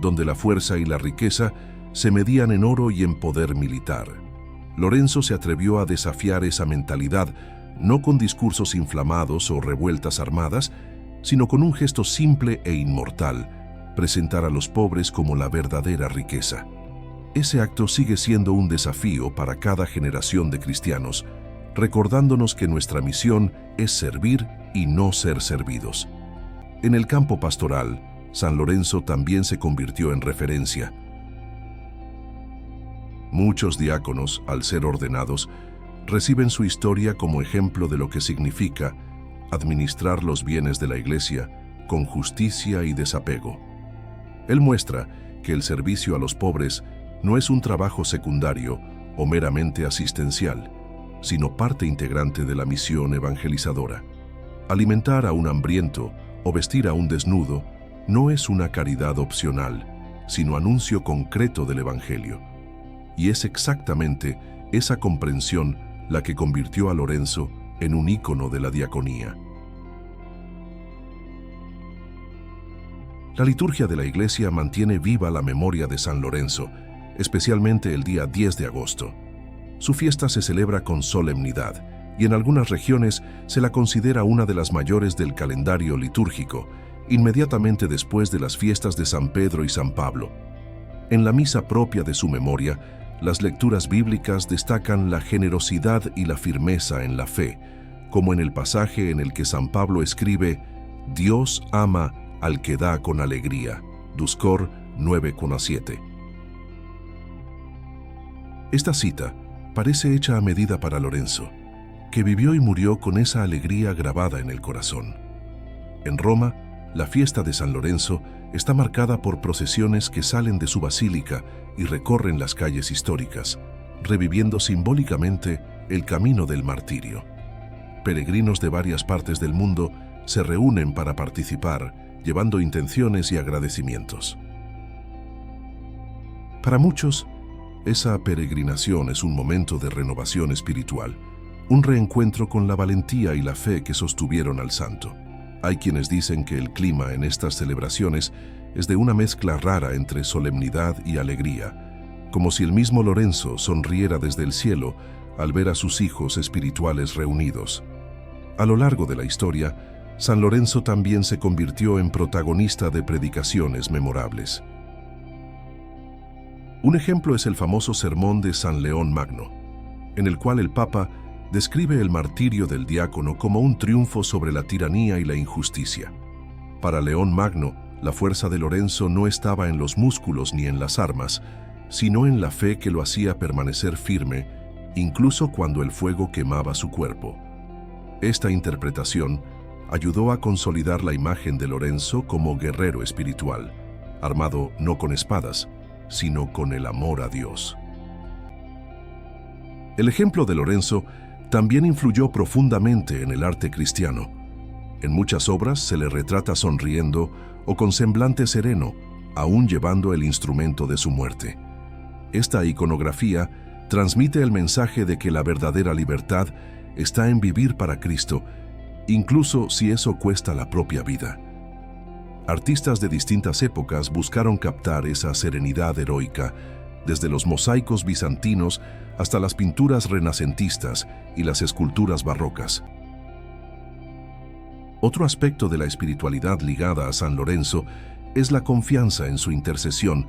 donde la fuerza y la riqueza se medían en oro y en poder militar. Lorenzo se atrevió a desafiar esa mentalidad, no con discursos inflamados o revueltas armadas, sino con un gesto simple e inmortal: presentar a los pobres como la verdadera riqueza. Ese acto sigue siendo un desafío para cada generación de cristianos, recordándonos que nuestra misión es servir y no ser servidos. En el campo pastoral, San Lorenzo también se convirtió en referencia. Muchos diáconos, al ser ordenados, reciben su historia como ejemplo de lo que significa administrar los bienes de la Iglesia con justicia y desapego. Él muestra que el servicio a los pobres no es un trabajo secundario o meramente asistencial, sino parte integrante de la misión evangelizadora. Alimentar a un hambriento o vestir a un desnudo no es una caridad opcional, sino anuncio concreto del Evangelio. Y es exactamente esa comprensión la que convirtió a Lorenzo en un ícono de la diaconía. La liturgia de la Iglesia mantiene viva la memoria de San Lorenzo, especialmente el día 10 de agosto. Su fiesta se celebra con solemnidad y en algunas regiones se la considera una de las mayores del calendario litúrgico, inmediatamente después de las fiestas de San Pedro y San Pablo. En la misa propia de su memoria, las lecturas bíblicas destacan la generosidad y la firmeza en la fe, como en el pasaje en el que San Pablo escribe: Dios ama al que da con alegría. Duscor 9,7. Esta cita parece hecha a medida para Lorenzo, que vivió y murió con esa alegría grabada en el corazón. En Roma, la fiesta de San Lorenzo está marcada por procesiones que salen de su basílica y recorren las calles históricas, reviviendo simbólicamente el camino del martirio. Peregrinos de varias partes del mundo se reúnen para participar, llevando intenciones y agradecimientos. Para muchos, esa peregrinación es un momento de renovación espiritual, un reencuentro con la valentía y la fe que sostuvieron al santo. Hay quienes dicen que el clima en estas celebraciones es de una mezcla rara entre solemnidad y alegría, como si el mismo Lorenzo sonriera desde el cielo al ver a sus hijos espirituales reunidos. A lo largo de la historia, San Lorenzo también se convirtió en protagonista de predicaciones memorables. Un ejemplo es el famoso sermón de San León Magno, en el cual el Papa describe el martirio del diácono como un triunfo sobre la tiranía y la injusticia. Para León Magno, la fuerza de Lorenzo no estaba en los músculos ni en las armas, sino en la fe que lo hacía permanecer firme, incluso cuando el fuego quemaba su cuerpo. Esta interpretación ayudó a consolidar la imagen de Lorenzo como guerrero espiritual, armado no con espadas, sino con el amor a Dios. El ejemplo de Lorenzo también influyó profundamente en el arte cristiano. En muchas obras se le retrata sonriendo o con semblante sereno, aún llevando el instrumento de su muerte. Esta iconografía transmite el mensaje de que la verdadera libertad está en vivir para Cristo, incluso si eso cuesta la propia vida. Artistas de distintas épocas buscaron captar esa serenidad heroica, desde los mosaicos bizantinos hasta las pinturas renacentistas y las esculturas barrocas. Otro aspecto de la espiritualidad ligada a San Lorenzo es la confianza en su intercesión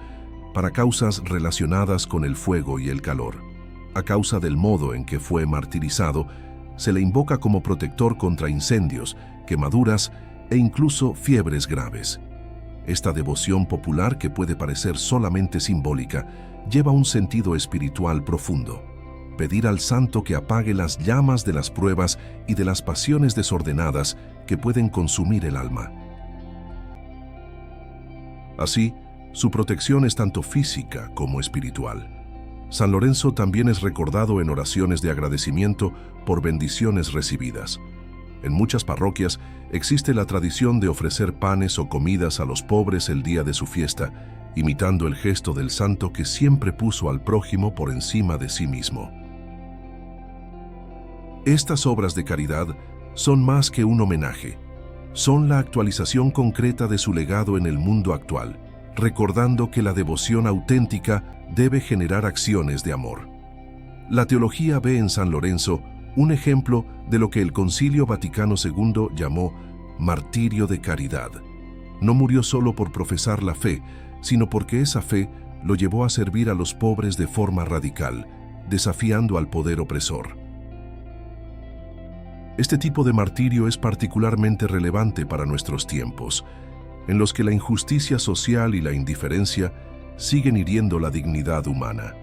para causas relacionadas con el fuego y el calor. A causa del modo en que fue martirizado, se le invoca como protector contra incendios, quemaduras e incluso fiebres graves. Esta devoción popular, que puede parecer solamente simbólica, lleva un sentido espiritual profundo. Pedir al santo que apague las llamas de las pruebas y de las pasiones desordenadas que pueden consumir el alma. Así, su protección es tanto física como espiritual. San Lorenzo también es recordado en oraciones de agradecimiento por bendiciones recibidas. En muchas parroquias existe la tradición de ofrecer panes o comidas a los pobres el día de su fiesta, imitando el gesto del santo que siempre puso al prójimo por encima de sí mismo. Estas obras de caridad son más que un homenaje. Son la actualización concreta de su legado en el mundo actual, recordando que la devoción auténtica debe generar acciones de amor. La teología ve en San Lorenzo un ejemplo de lo que el Concilio Vaticano II llamó martirio de caridad. No murió solo por profesar la fe, sino porque esa fe lo llevó a servir a los pobres de forma radical, desafiando al poder opresor. Este tipo de martirio es particularmente relevante para nuestros tiempos, en los que la injusticia social y la indiferencia siguen hiriendo la dignidad humana.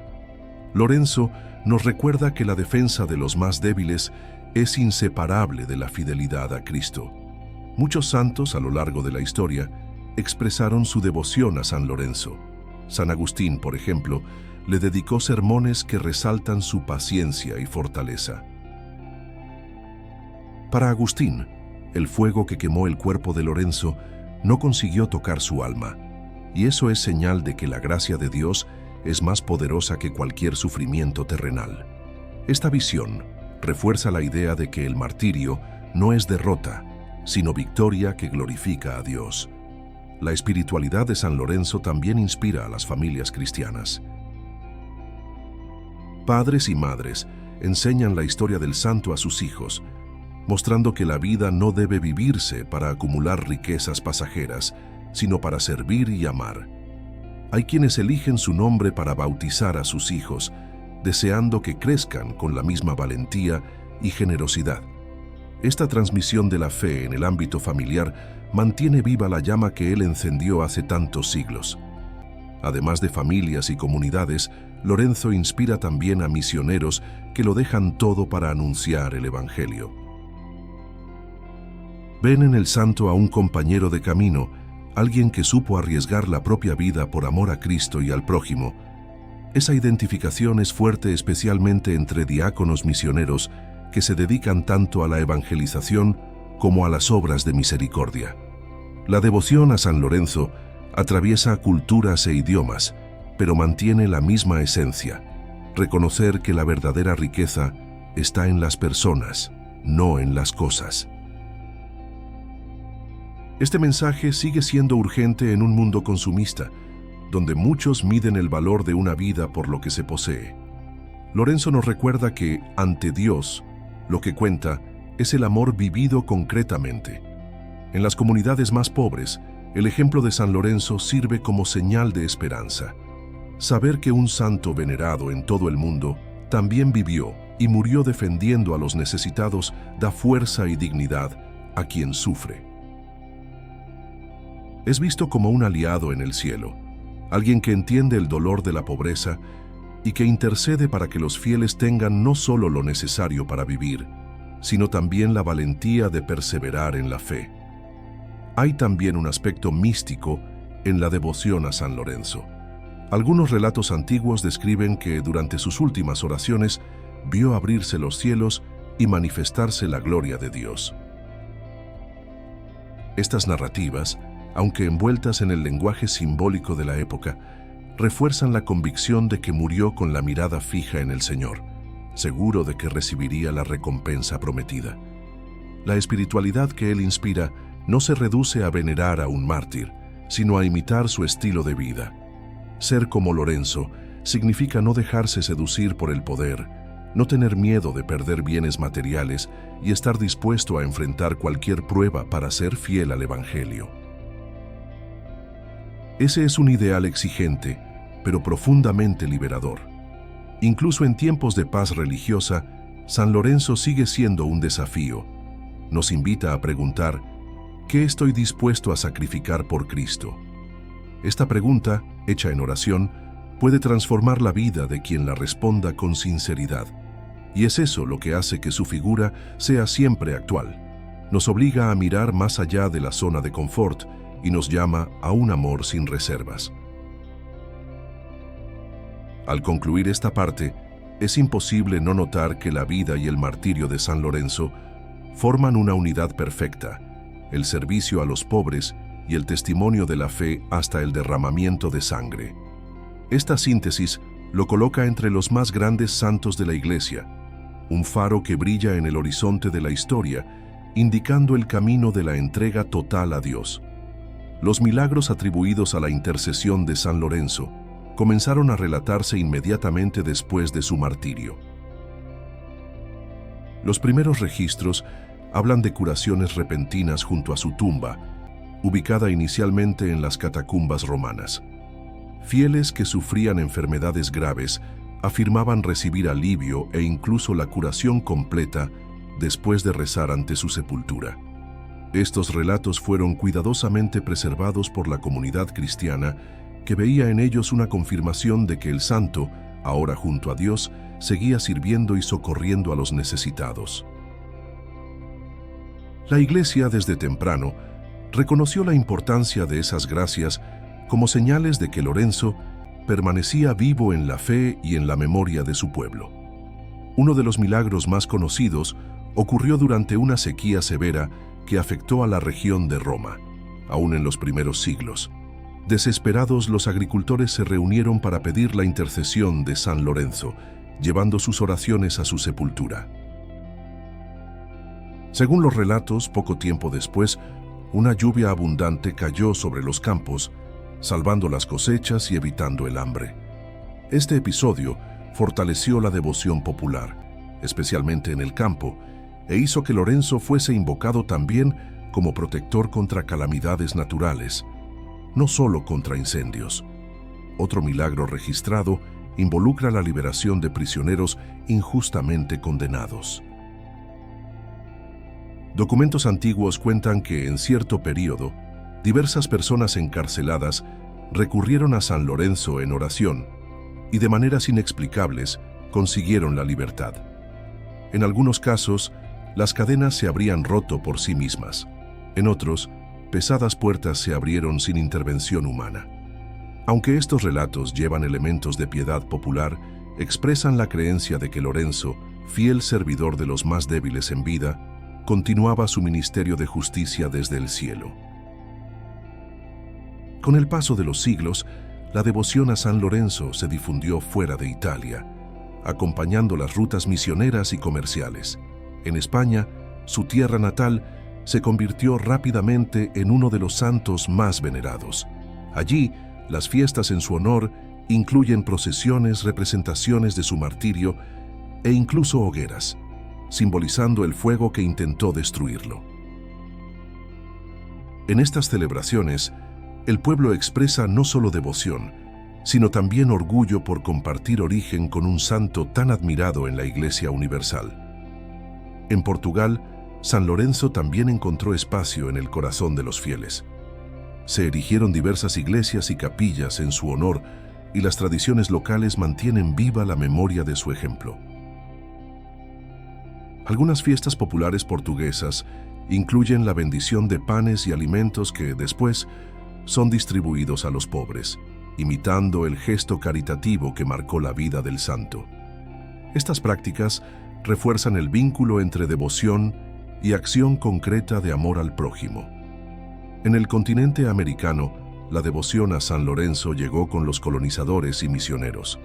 Lorenzo nos recuerda que la defensa de los más débiles es inseparable de la fidelidad a Cristo. Muchos santos a lo largo de la historia expresaron su devoción a San Lorenzo. San Agustín, por ejemplo, le dedicó sermones que resaltan su paciencia y fortaleza. Para Agustín, el fuego que quemó el cuerpo de Lorenzo no consiguió tocar su alma, y eso es señal de que la gracia de Dios es más poderosa que cualquier sufrimiento terrenal. Esta visión refuerza la idea de que el martirio no es derrota, sino victoria que glorifica a Dios. La espiritualidad de San Lorenzo también inspira a las familias cristianas. Padres y madres enseñan la historia del santo a sus hijos, mostrando que la vida no debe vivirse para acumular riquezas pasajeras, sino para servir y amar. Hay quienes eligen su nombre para bautizar a sus hijos, deseando que crezcan con la misma valentía y generosidad. Esta transmisión de la fe en el ámbito familiar mantiene viva la llama que él encendió hace tantos siglos. Además de familias y comunidades, Lorenzo inspira también a misioneros que lo dejan todo para anunciar el Evangelio. Ven en el santo a un compañero de camino, alguien que supo arriesgar la propia vida por amor a Cristo y al prójimo. Esa identificación es fuerte especialmente entre diáconos misioneros que se dedican tanto a la evangelización como a las obras de misericordia. La devoción a San Lorenzo atraviesa culturas e idiomas, pero mantiene la misma esencia: reconocer que la verdadera riqueza está en las personas, no en las cosas. Este mensaje sigue siendo urgente en un mundo consumista, donde muchos miden el valor de una vida por lo que se posee. Lorenzo nos recuerda que, ante Dios, lo que cuenta es el amor vivido concretamente. En las comunidades más pobres, el ejemplo de San Lorenzo sirve como señal de esperanza. Saber que un santo venerado en todo el mundo también vivió y murió defendiendo a los necesitados da fuerza y dignidad a quien sufre. Es visto como un aliado en el cielo, alguien que entiende el dolor de la pobreza y que intercede para que los fieles tengan no solo lo necesario para vivir, sino también la valentía de perseverar en la fe. Hay también un aspecto místico en la devoción a San Lorenzo. Algunos relatos antiguos describen que durante sus últimas oraciones, vio abrirse los cielos y manifestarse la gloria de Dios. Estas narrativas, aunque envueltas en el lenguaje simbólico de la época, refuerzan la convicción de que murió con la mirada fija en el Señor, seguro de que recibiría la recompensa prometida. La espiritualidad que él inspira no se reduce a venerar a un mártir, sino a imitar su estilo de vida. Ser como Lorenzo significa no dejarse seducir por el poder, no tener miedo de perder bienes materiales y estar dispuesto a enfrentar cualquier prueba para ser fiel al Evangelio. Ese es un ideal exigente, pero profundamente liberador. Incluso en tiempos de paz religiosa, San Lorenzo sigue siendo un desafío. Nos invita a preguntar, ¿qué estoy dispuesto a sacrificar por Cristo? Esta pregunta, hecha en oración, puede transformar la vida de quien la responda con sinceridad. Y es eso lo que hace que su figura sea siempre actual. Nos obliga a mirar más allá de la zona de confort y nos llama a un amor sin reservas. Al concluir esta parte, es imposible no notar que la vida y el martirio de San Lorenzo forman una unidad perfecta, el servicio a los pobres y el testimonio de la fe hasta el derramamiento de sangre. Esta síntesis lo coloca entre los más grandes santos de la Iglesia, un faro que brilla en el horizonte de la historia, indicando el camino de la entrega total a Dios. Los milagros atribuidos a la intercesión de San Lorenzo comenzaron a relatarse inmediatamente después de su martirio. Los primeros registros hablan de curaciones repentinas junto a su tumba, ubicada inicialmente en las catacumbas romanas. Fieles que sufrían enfermedades graves afirmaban recibir alivio e incluso la curación completa después de rezar ante su sepultura. Estos relatos fueron cuidadosamente preservados por la comunidad cristiana, que veía en ellos una confirmación de que el santo, ahora junto a Dios, seguía sirviendo y socorriendo a los necesitados. La Iglesia, desde temprano, reconoció la importancia de esas gracias como señales de que Lorenzo permanecía vivo en la fe y en la memoria de su pueblo. Uno de los milagros más conocidos ocurrió durante una sequía severa que afectó a la región de Roma, aún en los primeros siglos. Desesperados, los agricultores se reunieron para pedir la intercesión de San Lorenzo, llevando sus oraciones a su sepultura. Según los relatos, poco tiempo después, una lluvia abundante cayó sobre los campos, salvando las cosechas y evitando el hambre. Este episodio fortaleció la devoción popular, especialmente en el campo, e hizo que Lorenzo fuese invocado también como protector contra calamidades naturales, no solo contra incendios. Otro milagro registrado involucra la liberación de prisioneros injustamente condenados. Documentos antiguos cuentan que en cierto período, diversas personas encarceladas recurrieron a San Lorenzo en oración y de maneras inexplicables consiguieron la libertad. En algunos casos, las cadenas se habrían roto por sí mismas. En otros, pesadas puertas se abrieron sin intervención humana. Aunque estos relatos llevan elementos de piedad popular, expresan la creencia de que Lorenzo, fiel servidor de los más débiles en vida, continuaba su ministerio de justicia desde el cielo. Con el paso de los siglos, la devoción a San Lorenzo se difundió fuera de Italia, acompañando las rutas misioneras y comerciales. En España, su tierra natal, se convirtió rápidamente en uno de los santos más venerados. Allí, las fiestas en su honor incluyen procesiones, representaciones de su martirio e incluso hogueras, simbolizando el fuego que intentó destruirlo. En estas celebraciones, el pueblo expresa no solo devoción, sino también orgullo por compartir origen con un santo tan admirado en la Iglesia universal. En Portugal, San Lorenzo también encontró espacio en el corazón de los fieles. Se erigieron diversas iglesias y capillas en su honor, y las tradiciones locales mantienen viva la memoria de su ejemplo. Algunas fiestas populares portuguesas incluyen la bendición de panes y alimentos que, después, son distribuidos a los pobres, imitando el gesto caritativo que marcó la vida del santo. Estas prácticas refuerzan el vínculo entre devoción y acción concreta de amor al prójimo. En el continente americano, la devoción a San Lorenzo llegó con los colonizadores y misioneros.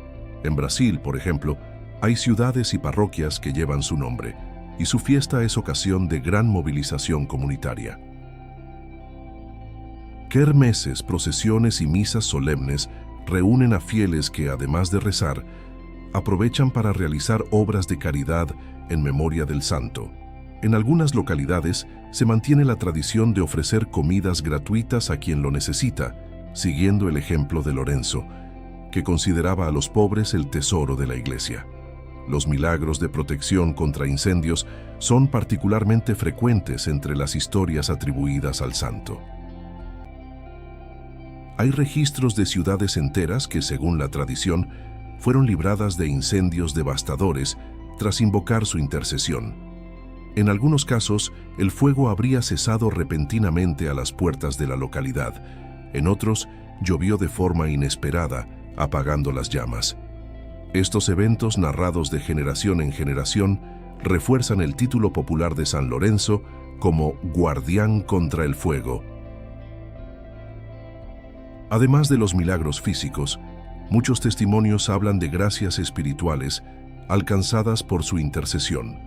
En Brasil, por ejemplo, hay ciudades y parroquias que llevan su nombre, y su fiesta es ocasión de gran movilización comunitaria. Kermeses, procesiones y misas solemnes reúnen a fieles que, además de rezar, aprovechan para realizar obras de caridad en memoria del santo. En algunas localidades se mantiene la tradición de ofrecer comidas gratuitas a quien lo necesita, siguiendo el ejemplo de Lorenzo, que consideraba a los pobres el tesoro de la Iglesia. Los milagros de protección contra incendios son particularmente frecuentes entre las historias atribuidas al santo. Hay registros de ciudades enteras que, según la tradición, fueron libradas de incendios devastadores tras invocar su intercesión. En algunos casos, el fuego habría cesado repentinamente a las puertas de la localidad. En otros, llovió de forma inesperada, apagando las llamas. Estos eventos, narrados de generación en generación, refuerzan el título popular de San Lorenzo como guardián contra el fuego. Además de los milagros físicos, muchos testimonios hablan de gracias espirituales alcanzadas por su intercesión.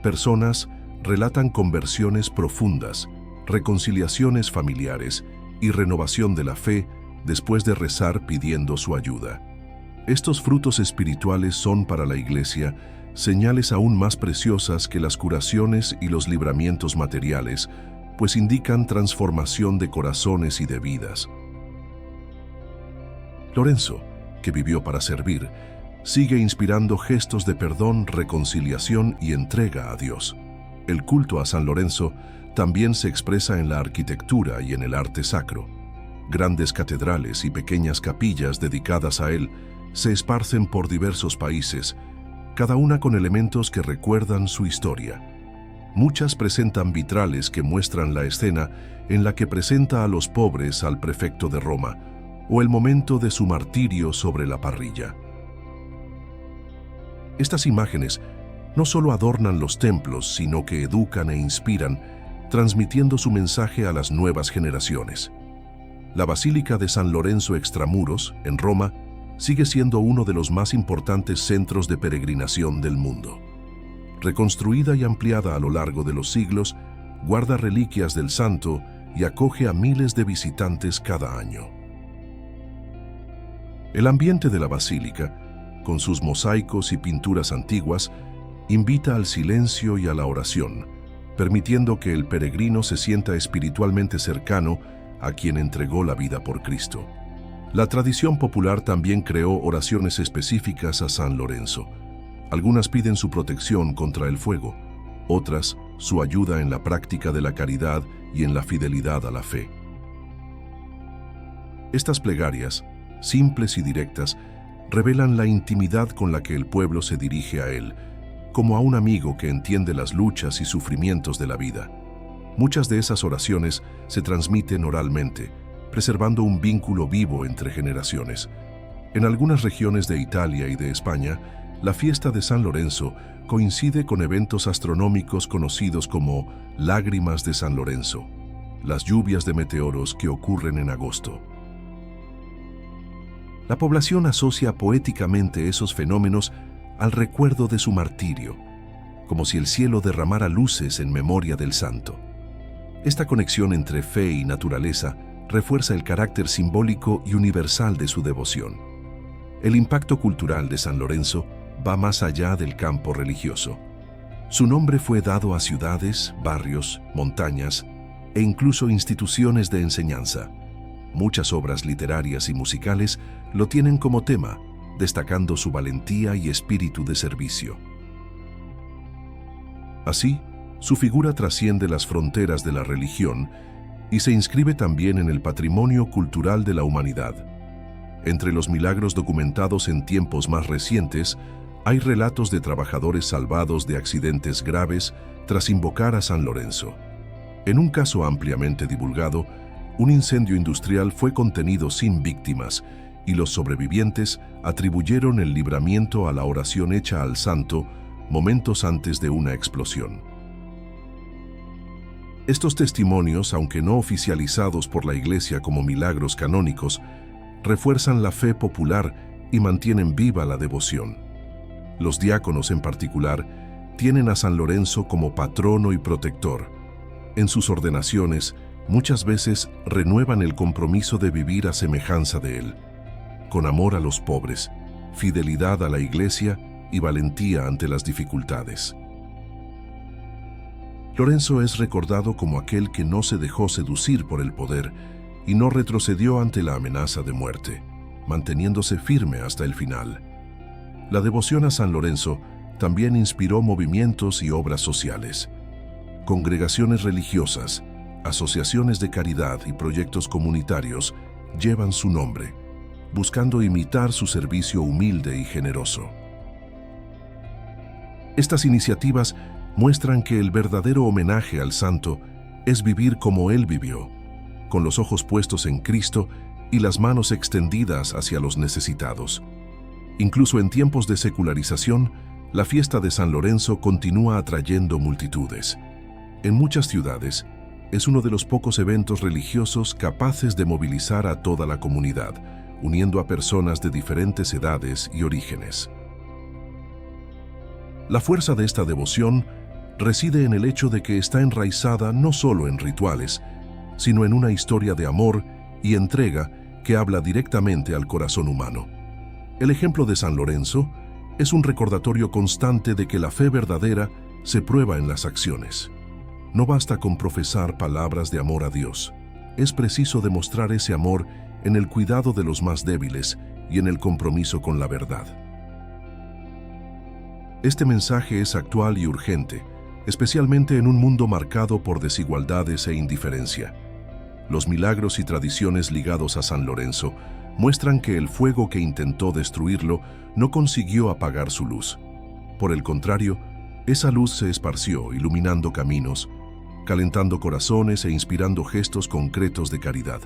Personas relatan conversiones profundas, reconciliaciones familiares y renovación de la fe después de rezar pidiendo su ayuda. Estos frutos espirituales son para la Iglesia señales aún más preciosas que las curaciones y los libramientos materiales, pues indican transformación de corazones y de vidas. Lorenzo, que vivió para servir, sigue inspirando gestos de perdón, reconciliación y entrega a Dios. El culto a San Lorenzo también se expresa en la arquitectura y en el arte sacro. Grandes catedrales y pequeñas capillas dedicadas a él se esparcen por diversos países, cada una con elementos que recuerdan su historia. Muchas presentan vitrales que muestran la escena en la que presenta a los pobres al prefecto de Roma, o el momento de su martirio sobre la parrilla. Estas imágenes no solo adornan los templos, sino que educan e inspiran, transmitiendo su mensaje a las nuevas generaciones. La Basílica de San Lorenzo Extramuros, en Roma, sigue siendo uno de los más importantes centros de peregrinación del mundo. Reconstruida y ampliada a lo largo de los siglos, guarda reliquias del santo y acoge a miles de visitantes cada año. El ambiente de la basílica, con sus mosaicos y pinturas antiguas, invita al silencio y a la oración, permitiendo que el peregrino se sienta espiritualmente cercano a quien entregó la vida por Cristo. La tradición popular también creó oraciones específicas a San Lorenzo. Algunas piden su protección contra el fuego, otras su ayuda en la práctica de la caridad y en la fidelidad a la fe. Estas plegarias, simples y directas, revelan la intimidad con la que el pueblo se dirige a él, como a un amigo que entiende las luchas y sufrimientos de la vida. Muchas de esas oraciones se transmiten oralmente, preservando un vínculo vivo entre generaciones. En algunas regiones de Italia y de España, la fiesta de San Lorenzo coincide con eventos astronómicos conocidos como lágrimas de San Lorenzo, las lluvias de meteoros que ocurren en agosto. La población asocia poéticamente esos fenómenos al recuerdo de su martirio, como si el cielo derramara luces en memoria del santo. Esta conexión entre fe y naturaleza refuerza el carácter simbólico y universal de su devoción. El impacto cultural de San Lorenzo va más allá del campo religioso. Su nombre fue dado a ciudades, barrios, montañas e incluso instituciones de enseñanza. Muchas obras literarias y musicales lo tienen como tema, destacando su valentía y espíritu de servicio. Así, su figura trasciende las fronteras de la religión y se inscribe también en el patrimonio cultural de la humanidad. Entre los milagros documentados en tiempos más recientes, hay relatos de trabajadores salvados de accidentes graves tras invocar a San Lorenzo. En un caso ampliamente divulgado, un incendio industrial fue contenido sin víctimas y los sobrevivientes atribuyeron el libramiento a la oración hecha al santo momentos antes de una explosión. Estos testimonios, aunque no oficializados por la Iglesia como milagros canónicos, refuerzan la fe popular y mantienen viva la devoción. Los diáconos, en particular, tienen a San Lorenzo como patrono y protector. En sus ordenaciones, muchas veces renuevan el compromiso de vivir a semejanza de él, con amor a los pobres, fidelidad a la Iglesia y valentía ante las dificultades. Lorenzo es recordado como aquel que no se dejó seducir por el poder y no retrocedió ante la amenaza de muerte, manteniéndose firme hasta el final. La devoción a San Lorenzo también inspiró movimientos y obras sociales. Congregaciones religiosas, asociaciones de caridad y proyectos comunitarios llevan su nombre, buscando imitar su servicio humilde y generoso. Estas iniciativas muestran que el verdadero homenaje al santo es vivir como él vivió, con los ojos puestos en Cristo y las manos extendidas hacia los necesitados. Incluso en tiempos de secularización, la fiesta de San Lorenzo continúa atrayendo multitudes. En muchas ciudades, es uno de los pocos eventos religiosos capaces de movilizar a toda la comunidad, uniendo a personas de diferentes edades y orígenes. La fuerza de esta devoción reside en el hecho de que está enraizada no solo en rituales, sino en una historia de amor y entrega que habla directamente al corazón humano. El ejemplo de San Lorenzo es un recordatorio constante de que la fe verdadera se prueba en las acciones. No basta con profesar palabras de amor a Dios. Es preciso demostrar ese amor en el cuidado de los más débiles y en el compromiso con la verdad. Este mensaje es actual y urgente, especialmente en un mundo marcado por desigualdades e indiferencia. Los milagros y tradiciones ligados a San Lorenzo muestran que el fuego que intentó destruirlo no consiguió apagar su luz. Por el contrario, esa luz se esparció, iluminando caminos, calentando corazones e inspirando gestos concretos de caridad.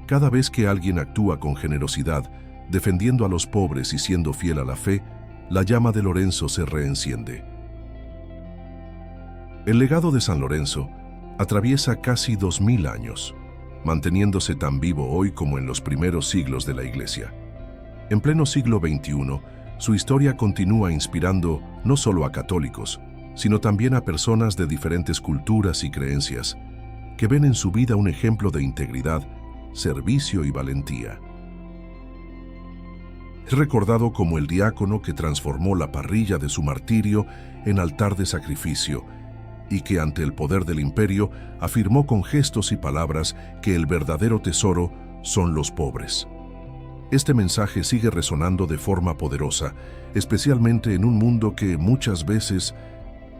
Cada vez que alguien actúa con generosidad, defendiendo a los pobres y siendo fiel a la fe, la llama de Lorenzo se reenciende. El legado de San Lorenzo atraviesa casi 2000 años, manteniéndose tan vivo hoy como en los primeros siglos de la Iglesia. En pleno siglo XXI, su historia continúa inspirando no solo a católicos, sino también a personas de diferentes culturas y creencias, que ven en su vida un ejemplo de integridad, servicio y valentía. Es recordado como el diácono que transformó la parrilla de su martirio en altar de sacrificio y que ante el poder del imperio afirmó con gestos y palabras que el verdadero tesoro son los pobres. Este mensaje sigue resonando de forma poderosa, especialmente en un mundo que muchas veces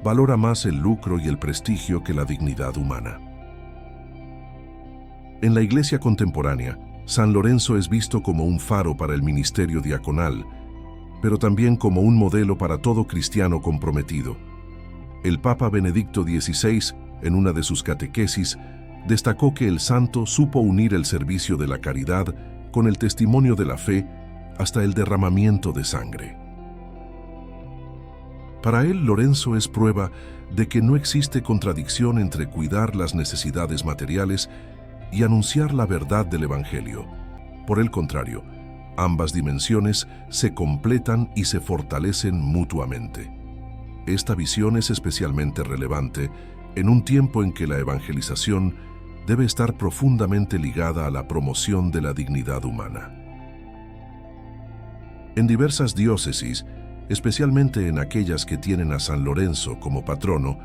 valora más el lucro y el prestigio que la dignidad humana. En la Iglesia contemporánea, San Lorenzo es visto como un faro para el ministerio diaconal, pero también como un modelo para todo cristiano comprometido. El Papa Benedicto XVI, en una de sus catequesis, destacó que el santo supo unir el servicio de la caridad con el testimonio de la fe hasta el derramamiento de sangre. Para él, Lorenzo es prueba de que no existe contradicción entre cuidar las necesidades materiales y anunciar la verdad del Evangelio. Por el contrario, ambas dimensiones se completan y se fortalecen mutuamente. Esta visión es especialmente relevante en un tiempo en que la evangelización debe estar profundamente ligada a la promoción de la dignidad humana. En diversas diócesis, especialmente en aquellas que tienen a San Lorenzo como patrono,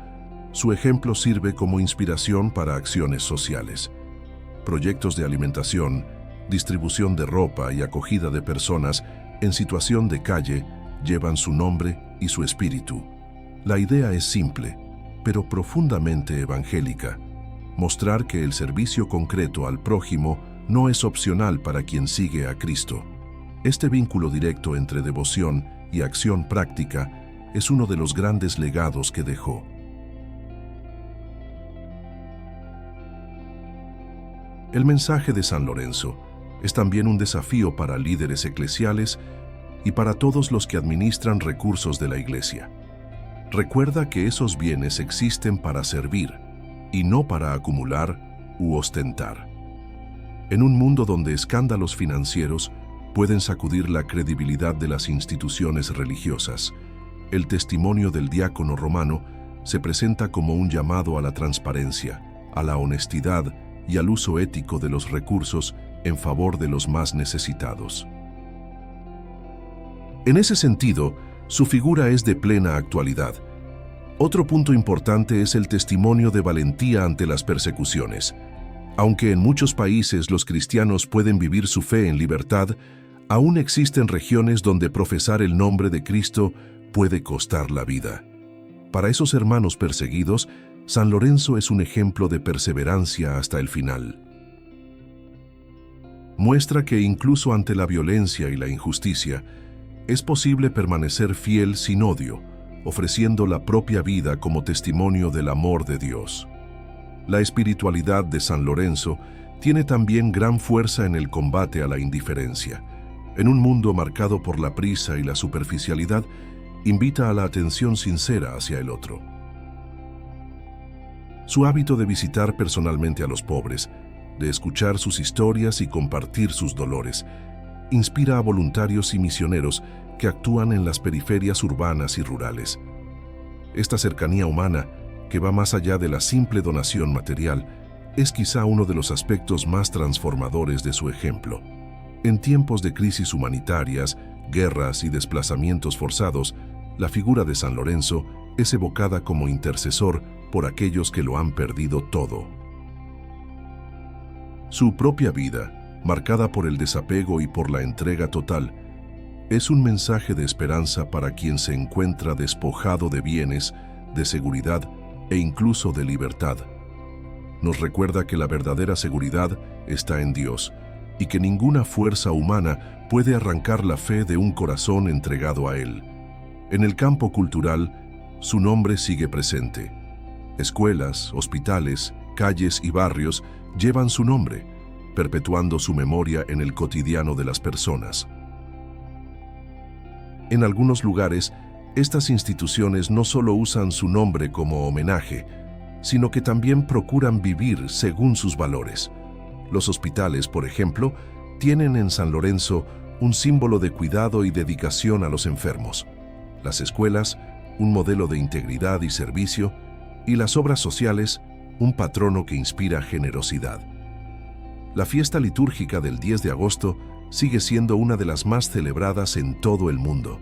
su ejemplo sirve como inspiración para acciones sociales. Proyectos de alimentación, distribución de ropa y acogida de personas en situación de calle llevan su nombre y su espíritu. La idea es simple, pero profundamente evangélica: mostrar que el servicio concreto al prójimo no es opcional para quien sigue a Cristo. Este vínculo directo entre devoción y acción práctica es uno de los grandes legados que dejó. El mensaje de San Lorenzo Es también un desafío para líderes eclesiales y para todos los que administran recursos de la Iglesia. Recuerda que esos bienes existen para servir y no para acumular u ostentar. En un mundo donde escándalos financieros pueden sacudir la credibilidad de las instituciones religiosas, el testimonio del diácono romano se presenta como un llamado a la transparencia, a la honestidad y al uso ético de los recursos en favor de los más necesitados. En ese sentido, su figura es de plena actualidad. Otro punto importante es el testimonio de valentía ante las persecuciones. Aunque en muchos países los cristianos pueden vivir su fe en libertad, aún existen regiones donde profesar el nombre de Cristo puede costar la vida. Para esos hermanos perseguidos, San Lorenzo es un ejemplo de perseverancia hasta el final. Muestra que incluso ante la violencia y la injusticia, es posible permanecer fiel sin odio, ofreciendo la propia vida como testimonio del amor de Dios. La espiritualidad de San Lorenzo tiene también gran fuerza en el combate a la indiferencia. En un mundo marcado por la prisa y la superficialidad, invita a la atención sincera hacia el otro. Su hábito de visitar personalmente a los pobres, de escuchar sus historias y compartir sus dolores, inspira a voluntarios y misioneros que actúan en las periferias urbanas y rurales. Esta cercanía humana, que va más allá de la simple donación material, es quizá uno de los aspectos más transformadores de su ejemplo. En tiempos de crisis humanitarias, guerras y desplazamientos forzados, la figura de San Lorenzo es evocada como intercesor por aquellos que lo han perdido todo. Su propia vida, marcada por el desapego y por la entrega total, es un mensaje de esperanza para quien se encuentra despojado de bienes, de seguridad e incluso de libertad. Nos recuerda que la verdadera seguridad está en Dios y que ninguna fuerza humana puede arrancar la fe de un corazón entregado a Él. En el campo cultural, su nombre sigue presente. Escuelas, hospitales, calles y barrios llevan su nombre, perpetuando su memoria en el cotidiano de las personas. En algunos lugares, estas instituciones no solo usan su nombre como homenaje, sino que también procuran vivir según sus valores. Los hospitales, por ejemplo, tienen en San Lorenzo un símbolo de cuidado y dedicación a los enfermos. Las escuelas, un modelo de integridad y servicio, y las obras sociales, un patrono que inspira generosidad. La fiesta litúrgica del 10 de agosto sigue siendo una de las más celebradas en todo el mundo.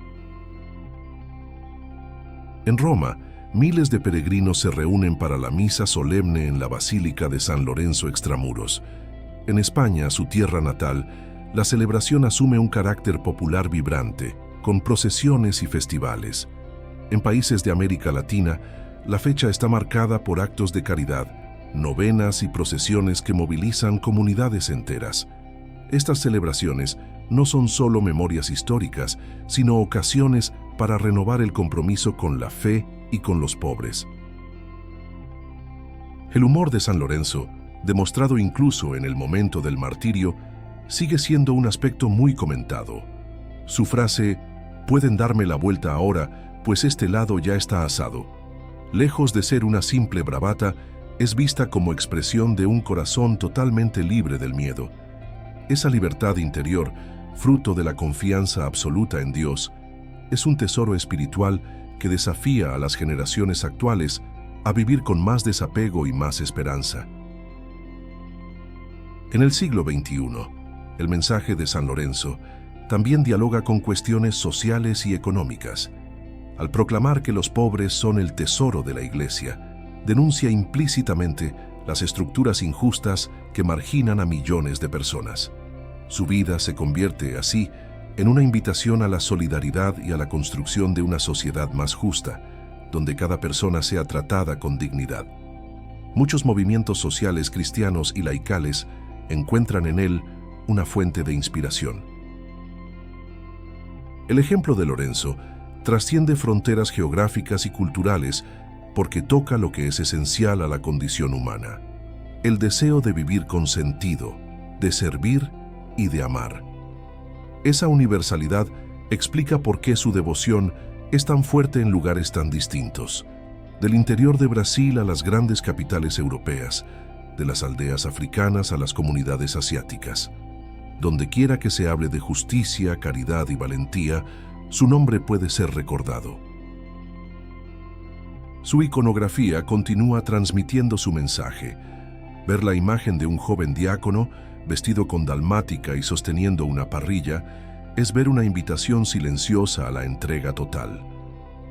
En Roma, miles de peregrinos se reúnen para la misa solemne en la Basílica de San Lorenzo Extramuros. En España, su tierra natal, la celebración asume un carácter popular vibrante, con procesiones y festivales. En países de América Latina, la fecha está marcada por actos de caridad, novenas y procesiones que movilizan comunidades enteras. Estas celebraciones no son solo memorias históricas, sino ocasiones para renovar el compromiso con la fe y con los pobres. El humor de San Lorenzo, demostrado incluso en el momento del martirio, sigue siendo un aspecto muy comentado. Su frase, «Pueden darme la vuelta ahora, pues este lado ya está asado», lejos de ser una simple bravata, es vista como expresión de un corazón totalmente libre del miedo. Esa libertad interior, fruto de la confianza absoluta en Dios, es un tesoro espiritual que desafía a las generaciones actuales a vivir con más desapego y más esperanza. En el siglo XXI, el mensaje de San Lorenzo también dialoga con cuestiones sociales y económicas. Al proclamar que los pobres son el tesoro de la Iglesia, denuncia implícitamente las estructuras injustas que marginan a millones de personas. Su vida se convierte, así, en una invitación a la solidaridad y a la construcción de una sociedad más justa, donde cada persona sea tratada con dignidad. Muchos movimientos sociales cristianos y laicales encuentran en él una fuente de inspiración. El ejemplo de Lorenzo trasciende fronteras geográficas y culturales porque toca lo que es esencial a la condición humana: el deseo de vivir con sentido, de servir y de amar. Esa universalidad explica por qué su devoción es tan fuerte en lugares tan distintos, del interior de Brasil a las grandes capitales europeas, de las aldeas africanas a las comunidades asiáticas. Donde quiera que se hable de justicia, caridad y valentía, su nombre puede ser recordado. Su iconografía continúa transmitiendo su mensaje. Ver la imagen de un joven diácono, vestido con dalmática y sosteniendo una parrilla, es ver una invitación silenciosa a la entrega total.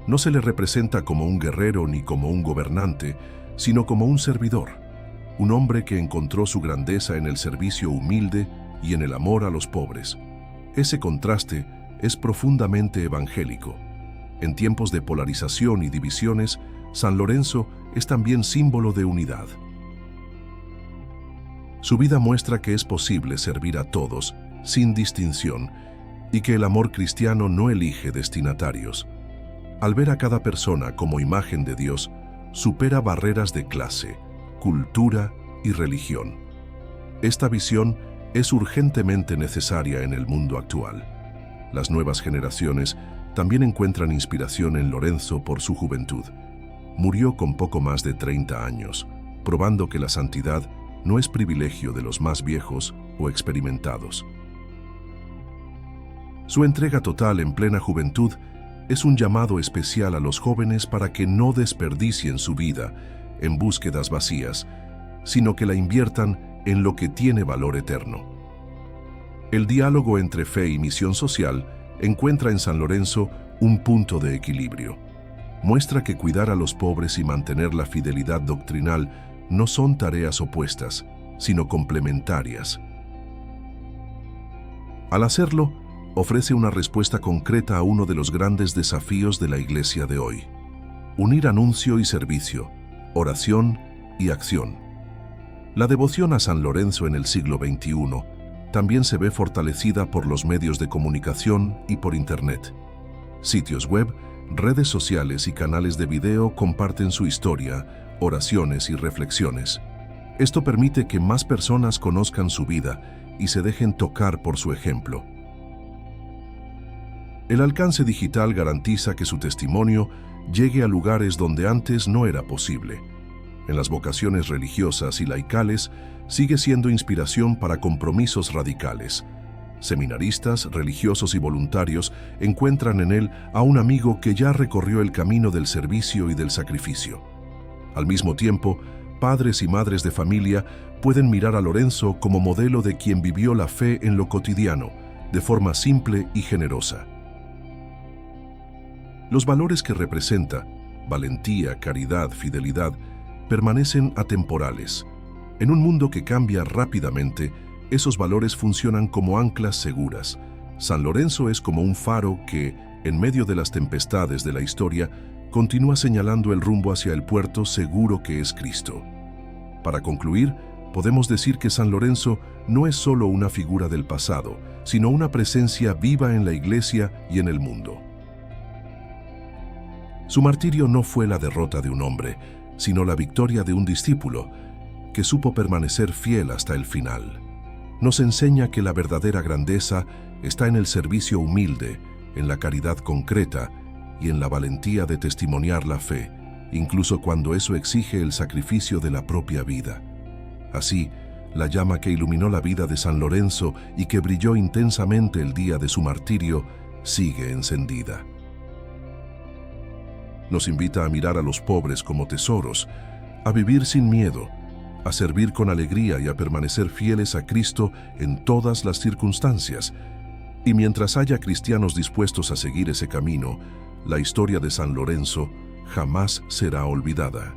No se le representa como un guerrero ni como un gobernante, sino como un servidor, un hombre que encontró su grandeza en el servicio humilde y en el amor a los pobres. Ese contraste es profundamente evangélico. En tiempos de polarización y divisiones, San Lorenzo es también símbolo de unidad. Su vida muestra que es posible servir a todos, sin distinción, y que el amor cristiano no elige destinatarios. Al ver a cada persona como imagen de Dios, supera barreras de clase, cultura y religión. Esta visión es urgentemente necesaria en el mundo actual. Las nuevas generaciones también encuentran inspiración en Lorenzo por su juventud. Murió con poco más de 30 años, probando que la santidad no es privilegio de los más viejos o experimentados. Su entrega total en plena juventud es un llamado especial a los jóvenes para que no desperdicien su vida en búsquedas vacías, sino que la inviertan en lo que tiene valor eterno. El diálogo entre fe y misión social encuentra en San Lorenzo un punto de equilibrio. Muestra que cuidar a los pobres y mantener la fidelidad doctrinal no son tareas opuestas, sino complementarias. Al hacerlo, ofrece una respuesta concreta a uno de los grandes desafíos de la Iglesia de hoy: unir anuncio y servicio, oración y acción. La devoción a San Lorenzo en el siglo XXI también se ve fortalecida por los medios de comunicación y por Internet. Sitios web, redes sociales y canales de video comparten su historia, oraciones y reflexiones. Esto permite que más personas conozcan su vida y se dejen tocar por su ejemplo. El alcance digital garantiza que su testimonio llegue a lugares donde antes no era posible. En las vocaciones religiosas y laicales sigue siendo inspiración para compromisos radicales. Seminaristas, religiosos y voluntarios encuentran en él a un amigo que ya recorrió el camino del servicio y del sacrificio. Al mismo tiempo, padres y madres de familia pueden mirar a Lorenzo como modelo de quien vivió la fe en lo cotidiano, de forma simple y generosa. Los valores que representa, valentía, caridad, fidelidad, permanecen atemporales. En un mundo que cambia rápidamente, esos valores funcionan como anclas seguras. San Lorenzo es como un faro que, en medio de las tempestades de la historia, continúa señalando el rumbo hacia el puerto seguro que es Cristo. Para concluir, podemos decir que San Lorenzo no es solo una figura del pasado, sino una presencia viva en la Iglesia y en el mundo. Su martirio no fue la derrota de un hombre, sino la victoria de un discípulo que supo permanecer fiel hasta el final. Nos enseña que la verdadera grandeza está en el servicio humilde, en la caridad concreta y en la valentía de testimoniar la fe, incluso cuando eso exige el sacrificio de la propia vida. Así, la llama que iluminó la vida de San Lorenzo y que brilló intensamente el día de su martirio sigue encendida. Nos invita a mirar a los pobres como tesoros, a vivir sin miedo, a servir con alegría y a permanecer fieles a Cristo en todas las circunstancias. Y mientras haya cristianos dispuestos a seguir ese camino, la historia de San Lorenzo jamás será olvidada.